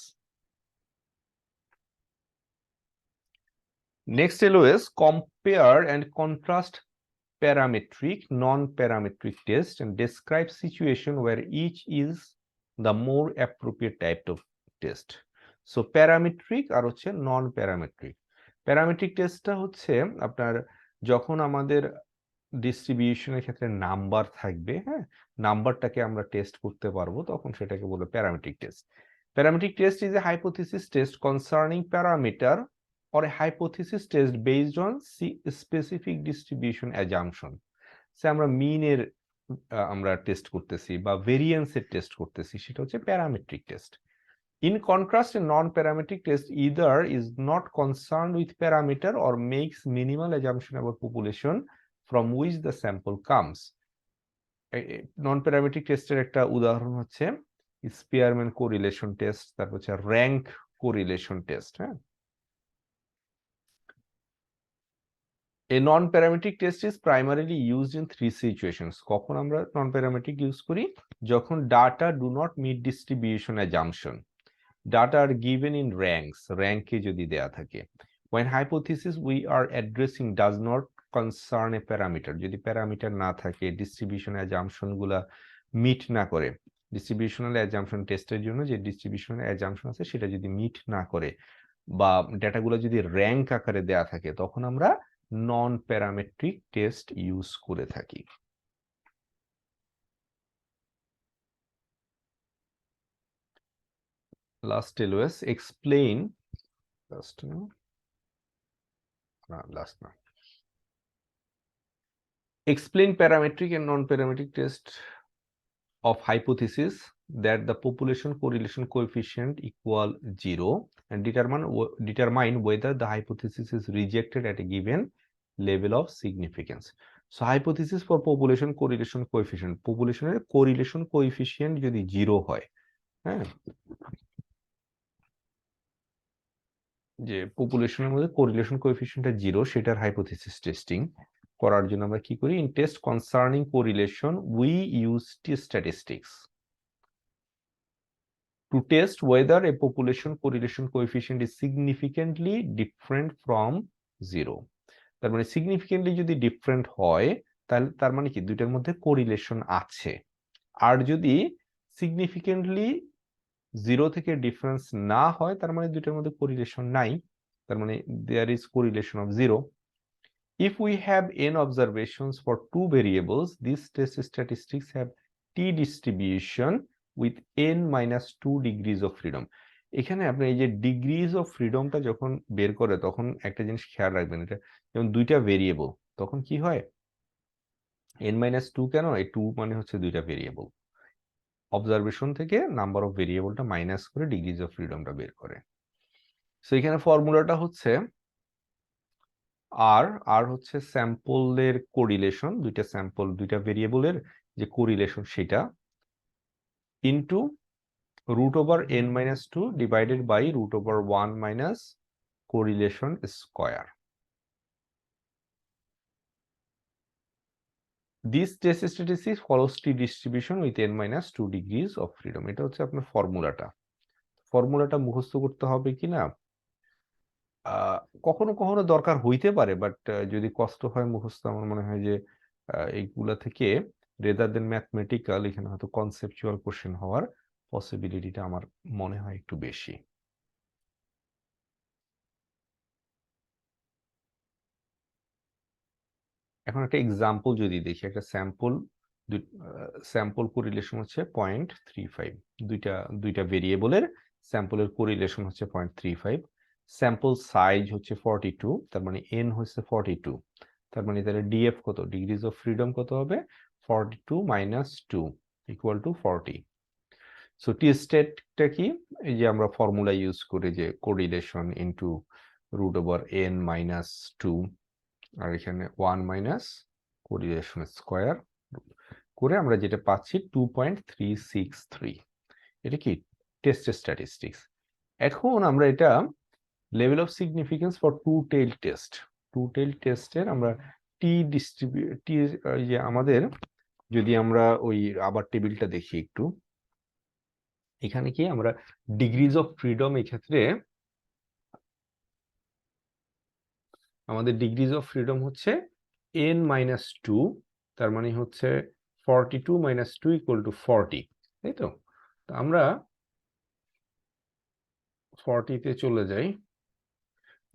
Next LOS compare and contrast parametric non-parametric test and describe situation where each is the more appropriate type of test. So parametric আর হচ্ছে non parametric. Parametric টেস্টটা হচ্ছে আপনার যখন আমাদের ডিস্ট্রিবিউশনের ক্ষেত্রে number থাকবে, হ্যাঁ, নাম্বারটাকে আমরা টেস্ট করতে পারবো, তখন সেটাকে বলে parametric test. Parametric test is a hypothesis test concerning parameter or a hypothesis test based on specific distribution assumption। সে আমরা মিনের আমরা টেস্ট করতেছি বা ভেরিয়েন্সের টেস্ট করতেছি, সেটা হচ্ছে parametric test. In contrast, a non-parametric test either is not concerned with parameter or makes minimal assumption about population from which the sample comes। non-parametric টেস্টের একটা উদাহরণ হচ্ছে স্পিয়ারম্যান কোরিলেশন টেস্ট, তারপর হচ্ছে র্যাঙ্ক কোরিলেশন টেস্ট। হ্যাঁ, A non-parametric test is primarily used in three situations. কখন আমরা non-parametric use করি? যখন data do not meet distribution assumption, data are given in ranks, র্যাঙ্কে যদি দেয়া থাকে। When hypothesis we are addressing does not concern a parameter, যদি parameter না থাকে, ডিস্ট্রিবিউশন assumption গুলা মিট না করে, ডিস্ট্রিবিউশনাল assumption টেস্টের জন্য যে ডিস্ট্রিবিউশনাল assumption আছে সেটা যদি মিট না করে, বা ডেটাগুলো যদি র্যাঙ্ক আকারে দেয়া থাকে, তখন আমরা নন প্যারামেট্রিক টেস্ট ইউজ করে থাকি। Last এলওএস explain explain parametric and non-parametric test of hypothesis that the population correlation coefficient equal 0 and determine whether the hypothesis is rejected at a given level of significance. So hypothesis for population correlation coefficient, পপুলেশনের correlation coefficient যদি 0 হয়, হ্যাঁ, যে পপুলেশনের মধ্যে correlation কোএফিসিয়েন্টটা 0, সেটার hypothesis testing করার জন্য আমরা কি করি? In test concerning correlation we use statistics to test whether a population correlation coefficient is significantly different from 0. তার মানে সিগনিফিকেন্টলি যদি ডিফারেন্ট হয়, তাহলে তার মানে কি দুইটার মধ্যে কোরিলেশন আছে। আর যদি সিগনিফিকেন্টলি 0 থেকে ডিফারেন্স না হয়, তার মানে দুইটার মধ্যে কোরিলেশন নাই, তার মানে there is correlation of 0. If we have n observations for two variables, these test statistics have t distribution with n minus 2 degrees of freedom. এখানে আপনি এই যে ডিগ্রিজ অফ ফ্রিডমটা যখন বের করে, তখন একটা জিনিস খেয়াল রাখবেন, এটা যেমন দুইটা ভেরিয়েবল, তখন কি হয়? n মাইনাস 2 কেন? এই 2 মানে হচ্ছে দুইটা ভেরিয়েবল, অবজারভেশন থেকে নাম্বার অফ ভেরিয়েবলটা মাইনাস করে ডিগ্রিজ অফ ফ্রিডমটা বের করে। সো এখানে ফর্মুলাটা হচ্ছে আর হচ্ছে স্যাম্পলের কোরিলেশন, দুইটা স্যাম্পল দুইটা ভেরিয়েবলের যে কোরিলেশন সেটা, into root over n minus 2 divided by root over 1 minus correlation square. This test statistics follows T distribution with n minus 2 degrees of freedom. এটা হচ্ছে আপনার ফর্মুলাটা মুখস্থ করতে হবে কিনা কখনো কখনো দরকার হইতে পারে, বাট যদি কষ্ট হয় মুখস্থ, আমার মনে হয় যে এইগুলা থেকে রেদার দেন ম্যাথমেটিক্যাল, এখানে হয়তো কনসেপচুয়াল কোশ্চেন হওয়ার পসিবিলিটিটা আমার মনে হয় একটু বেশি। এখন একটা এক্সাম্পল যদি দেখি, একটা স্যাম্পল কোরিলেশন হচ্ছে 0.35, দুইটা ভেরিয়েবলের স্যাম্পলের কোরিলেশন হচ্ছে 0.35, স্যাম্পল সাইজ হচ্ছে 42, তার মানে n হচ্ছে 42, তার মানে তাহলে ডিএফ কত, ডিগ্রিজ অফ ফ্রিডম কত হবে? 42 minus 2 equal to 40। So T স্টেটটা কি? এই যে আমরা ফর্মুলা ইউজ করি যে correlation into root over n minus 2, আর এখানে 1 মাইনাস কোরিলেশন স্কয়ার করে আমরা যেটা পাচ্ছি 2.363। এটা কি টেস্ট স্ট্যাটিস্টিক্স। এখন আমরা এটা level of significance for two tail টেস্টের আমরা টি যে আমাদের, যদি আমরা ওই আবার টেবিলটা দেখি একটু, এখানে কি আমরা ডিগ্রিজ অফ ফ্রিডম, এক্ষেত্রে আমাদের ডিগ্রিজ অফ ফ্রিডম হচ্ছে n মাইনাস 2, তার মানে হচ্ছে 42 মাইনাস 2 ইকুয়াল টু 40, তাই তো? আমরা 40 তে চলে যাই,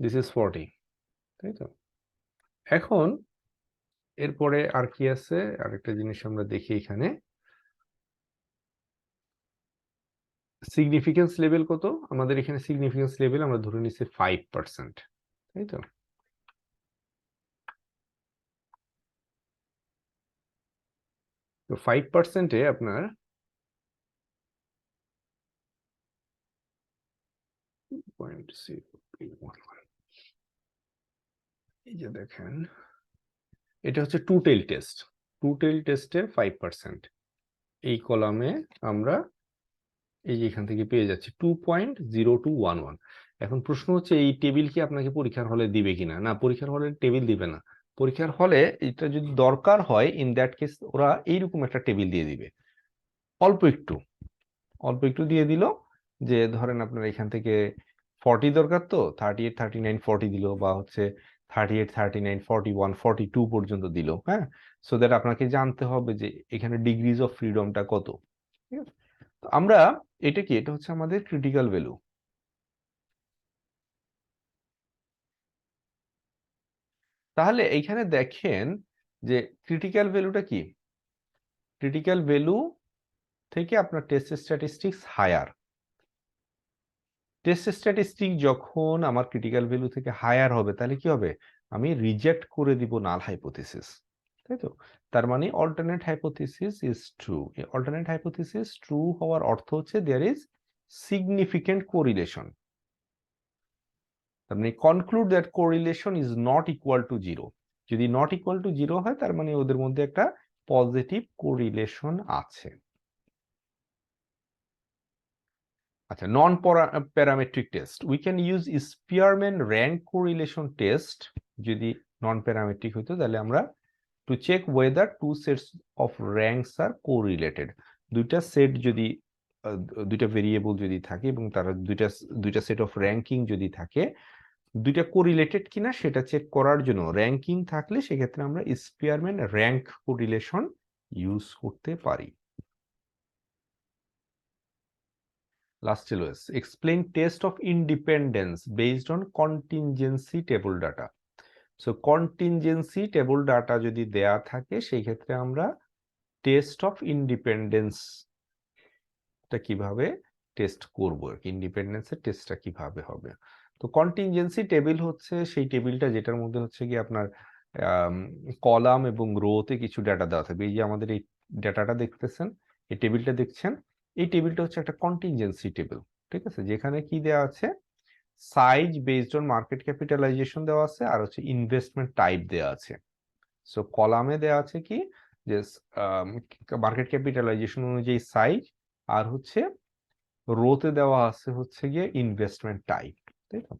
দিস ইজ 40, তাই তো? এখন এরপরে আর কি আছে, আরেকটা জিনিস আমরা দেখি এখানে, সিগনিফিকেন্স লেভেল কত আমাদের এখানে? সিগনিফিকেন্স লেভেল আমরা ধরে নিচ্ছি 5%, তাই তো? তো 5%-এ আপনার এই যে দেখেন, এটা হচ্ছে টু টেল টেস্টের 5%। এই কলামে আমরা এই যে এখান থেকে পেয়ে যাচ্ছি 2.0211। এখন প্রশ্ন হচ্ছে এই টেবিল কি আপনাকে পরীক্ষার হলে দিবে কিনা? না, পরীক্ষার হলে টেবিল দিবে না। পরীক্ষার হলে এটা যদি দরকার হয়, ইন দ্যাট কেস ওরা এইরকম একটা টেবিল দিয়ে দিবে, অল্প একটু দিয়ে দিল, যে ধরেন আপনার এখান থেকে 40 দরকার, তো 38 39 40 দিল, বা হচ্ছে 38 39 41 42 পর্যন্ত দিল, হ্যাঁ, সো দ্যাট আপনাকে জানতে হবে যে এখানে ডিগ্রিজ অফ ফ্রিডমটা কত। ঠিক আছে, তো আমরা এটা কি, এটা হচ্ছে আমাদের ক্রিটিক্যাল ভ্যালু। তাহলে এইখানে দেখেন যে ক্রিটিক্যাল ভ্যালুটা কি, ক্রিটিক্যাল ভ্যালু থেকে আপনার test statistics higher. Test statistic যখন আমার ক্রিটিক্যাল ভ্যালু থেকে হায়ার হবে, তাহলে কি হবে? আমি রিজেক্ট করে দিব নাল হাইপোথিসিস, তাই তো? তার মানে alternate hypothesis is true. Alternate hypothesis true হওয়ার অর্থ হচ্ছে দেয়ার ইজ সিগনিফিকেন্ট কোরিলেশন। তার মানে conclude that correlation is not equal to 0। যদি নট ইকুয়াল টু 0 হয় তার মানে ওদের মধ্যে একটা পজিটিভ কোরিলেশন আছে। আচ্ছা, non parametric test, we can use Spearman rank correlation test. যদি নন প্যারামেট্রিক হইতো তাহলে আমরা to check whether two sets of ranks are correlated. দুইটা সেট যদি দুইটা ভেরিয়েবল যদি থাকে এবং তারা দুইটা সেট অফ র্যাঙ্কিং যদি থাকে, দুইটা কোরিলেটেড কিনা সেটা চেক করার জন্য র্যাঙ্কিং থাকলে সেক্ষেত্রে আমরা স্পিয়ারম্যান র্যাঙ্ক কোরিলেশন ইউজ করতে পারি। Last LOS, explain test of independence based on contingency table data. So contingency table data যদি দেয়া থাকে সেই ক্ষেত্রে আমরা টেস্ট অফ ইন্ডিপেন্ডেন্স টা কিভাবে টেস্ট করব, ইন্ডিপেন্ডেন্সের টেস্টটা কিভাবে হবে। তো কন্টিনজেন্সি টেবিল হচ্ছে সেই টেবিলটা যেটার মধ্যে হচ্ছে কি আপনার কলাম এবং রোতে কিছু ডাটা দেওয়া থাকবে। এই যে আমাদের এই ডাটাটা দেখতেছেন, এই টেবিলটা দেখছেন, এই টেবিলটা হচ্ছে একটা কন্টিনজেন্সি টেবিল, ঠিক আছে, যেখানে কি দেওয়া আছে, size based on market capitalization দেওয়া আছে আর হচ্ছে ইনভেস্টমেন্ট টাইপ দেওয়া আছে। সো কলামে দেওয়া আছে কি যে মার্কেট ক্যাপিটালাইজেশন অনুযায়ী সাইজ, আর হচ্ছে রোতে দেওয়া আছে হচ্ছে গিয়ে ইনভেস্টমেন্ট টাইপ, তাই তো।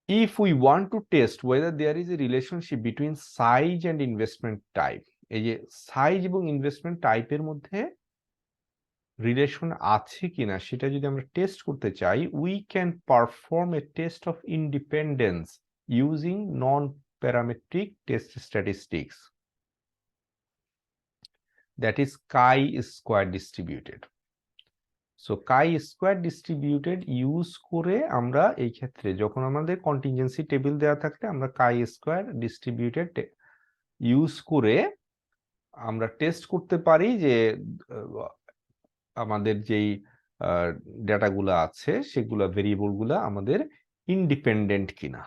If we want to test whether there is a relationship between size and investment type, এই যে সাইজ এবং ইনভেস্টমেন্ট টাইপের মধ্যে রিলেশন আছে কিনা সেটা যদি আমরা টেস্ট করতে চাই, we can perform a test of independence using non-parametric test statistics, that is chi-square distributed. So chi-square distributed use করে আমরা এই ক্ষেত্রে যখন আমাদের কন্টিনজেন্সি টেবিল দেওয়া থাকলে আমরা chi-square distributed ইউজ করে আমরা টেস্ট করতে পারি যে আমাদের যেই ডেটাগুলো আছে সেগুলা ভেরিয়েবলগুলো আমাদের ইন্ডিপেন্ডেন্ট কিনা,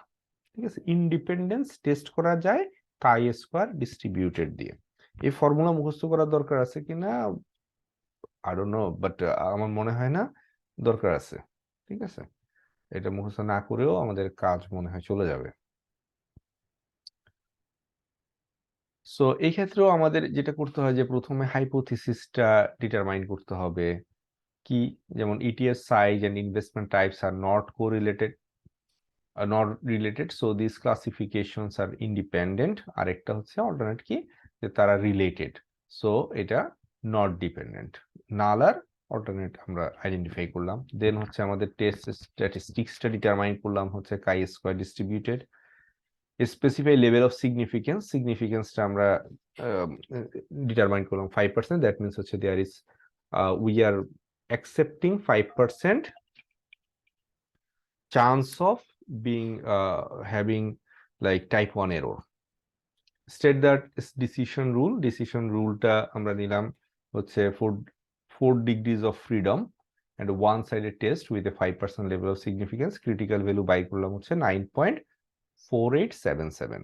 ঠিক আছে। ইন্ডিপেন্ডেন্স টেস্ট করা যায় chi-square distributed দিয়ে। এই ফর্মুলা মুখস্থ করার দরকার আছে কিনা I don't know, বাট আমার মনে হয় না দরকার আছে, ঠিক আছে। এটা মুখস্থ না করেও আমাদের কাজ মনে হয় চলে যাবে। সো এই ক্ষেত্রেও আমাদের যেটা করতে হয় যে প্রথমে হাইপোথিসিসটা ডিটারমাইন করতে হবে কি, যেমন ETF size and investment types are not correlated, not related, so this classifications are independent. আর একটা হচ্ছে অল্টারনেট কি, যে তারা রিলেটেড, সো এটা নট ডিপেন্ডেন্ট। নাল আর অল্টারনেট আমরা আইডেন্টিফাই করলাম। দেন হচ্ছে আমাদের টেস্ট স্ট্যাটিস্টিক্সটা ডিটারমাইন করলাম হচ্ছে chi-square distributed। Specify level of significance, সিগনিফিকেন্সটা আমরা ডিটারমাইন করলাম 5%, দ্যাট মিনস হচ্ছে there is we are accepting 5% chance of being having like type 1 error. State that decision rule, decision রুলটা আমরা নিলাম হচ্ছে 4 degrees of freedom and one sided test with a 5% level of significance, critical value বাই করলাম হচ্ছে 9.4877।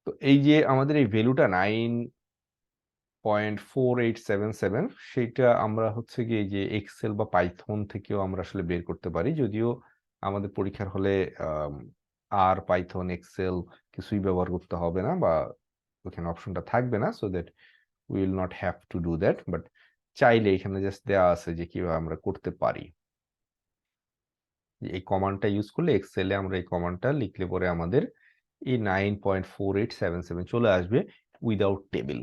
তো এই যে আমাদের এই ভ্যালুটা 9.4877 সেটা আমরা হচ্ছে কি এই যে এক্সেল বা পাইথন থেকেও আমরা আসলে বের করতে পারি, যদিও আমাদের পরীক্ষার হলে আর পাইথন এক্সেল কিছুই ব্যবহার করতে হবে না বা ওখানে অপশনটা থাকবে না, so that we will not have to do that, but চাইলে এখানে জাস্ট দেওয়া আছে যে কিভাবে আমরা করতে পারি। এই কমান্ডটা ইউজ করলে এক্সেলে আমরা এই কমান্ডটা লিখলে পরে আমাদের এই 9.4877 চলে আসবে without table.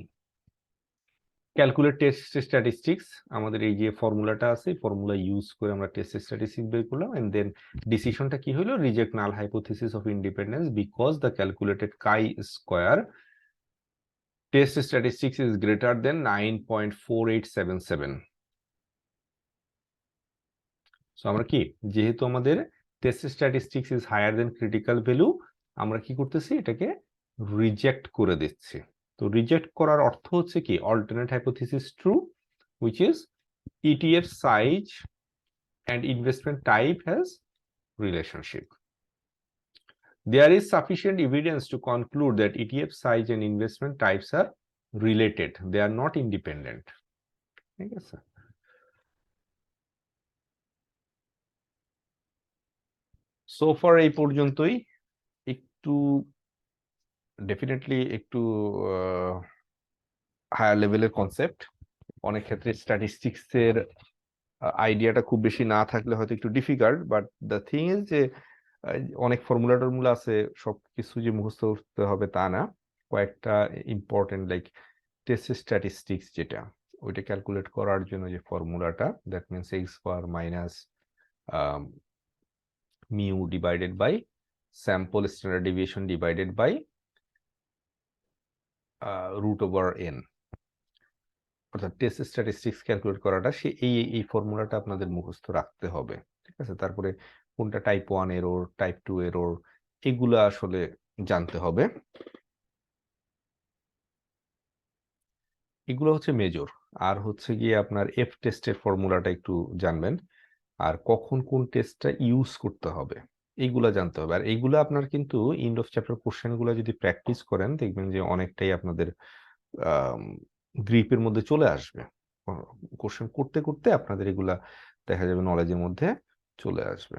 Calculate test statistics, আমাদের এই যে ফর্মুলাটা আছে ফর্মুলা ইউজ করে আমরা টেস্ট স্ট্যাটিস্টিক্স বের করলাম, এন্ড দেন ডিসিশনটা কি হলো, reject null hypothesis of independence because the calculated chi-square test statistics is greater than 9.4877। So আমরা কি, যেহেতু আমাদের test statistics is higher than critical value, আমরা কি করতেছি, এটাকে রিজেক্ট করে দিচ্ছি। তো রিজেক্ট করার অর্থ হচ্ছে কি, alternate hypothesis true, which is ETF size and investment type has relationship. There is sufficient evidence to conclude that ETF size and investment types are related. They are not independent. ঠিক আছে। So far এই পর্যন্তই। একটু definitely একটু higher লেভেলের concept, অনেক ক্ষেত্রে statistics এর আইডিয়াটা খুব বেশি না থাকলে হয়তো একটু difficult, but the thing is যে অনেক ফর্মুলা টর্মুলা আছে, সবকিছু যে মুখস্থ করতে হবে তা না। কয়েকটা ইম্পর্টেন্ট লাইক টেস্ট স্ট্যাটিস্টিক্স যেটা, ওইটা ক্যালকুলেট করার জন্য যে ফর্মুলাটা, that means X bar minus mu divided by sample standard deviation divided by root over N, অর্থাৎ টেস্ট স্ট্যাটিস্টিক্স ক্যালকুলেট করাটা সে এই ফর্মুলাটা আপনাদের মুখস্থ রাখতে হবে। ঠিক আছে, তারপরে কোনটা টাইপ 1 এরর, টাইপ 2 এরর, এগুলো আসলে জানতে হবে। এগুলো হচ্ছে মেজর। আর হচ্ছে গিয়ে আপনার এফ টেস্টের ফর্মুলাটা একটু জানবেন, আর কখন কোন টেস্টটা ইউজ করতে হবে এইগুলা জানতে হবে। আর এইগুলো আপনার কিন্তু এন্ড অফ চ্যাপ্টার কোশ্চেন গুলো যদি প্র্যাকটিস করেন দেখবেন যে অনেকটাই আপনাদের গ্রিপের মধ্যে চলে আসবে। কোশ্চেন করতে করতে আপনাদের এগুলা দেখা যাবে নলেজের মধ্যে চলে আসবে।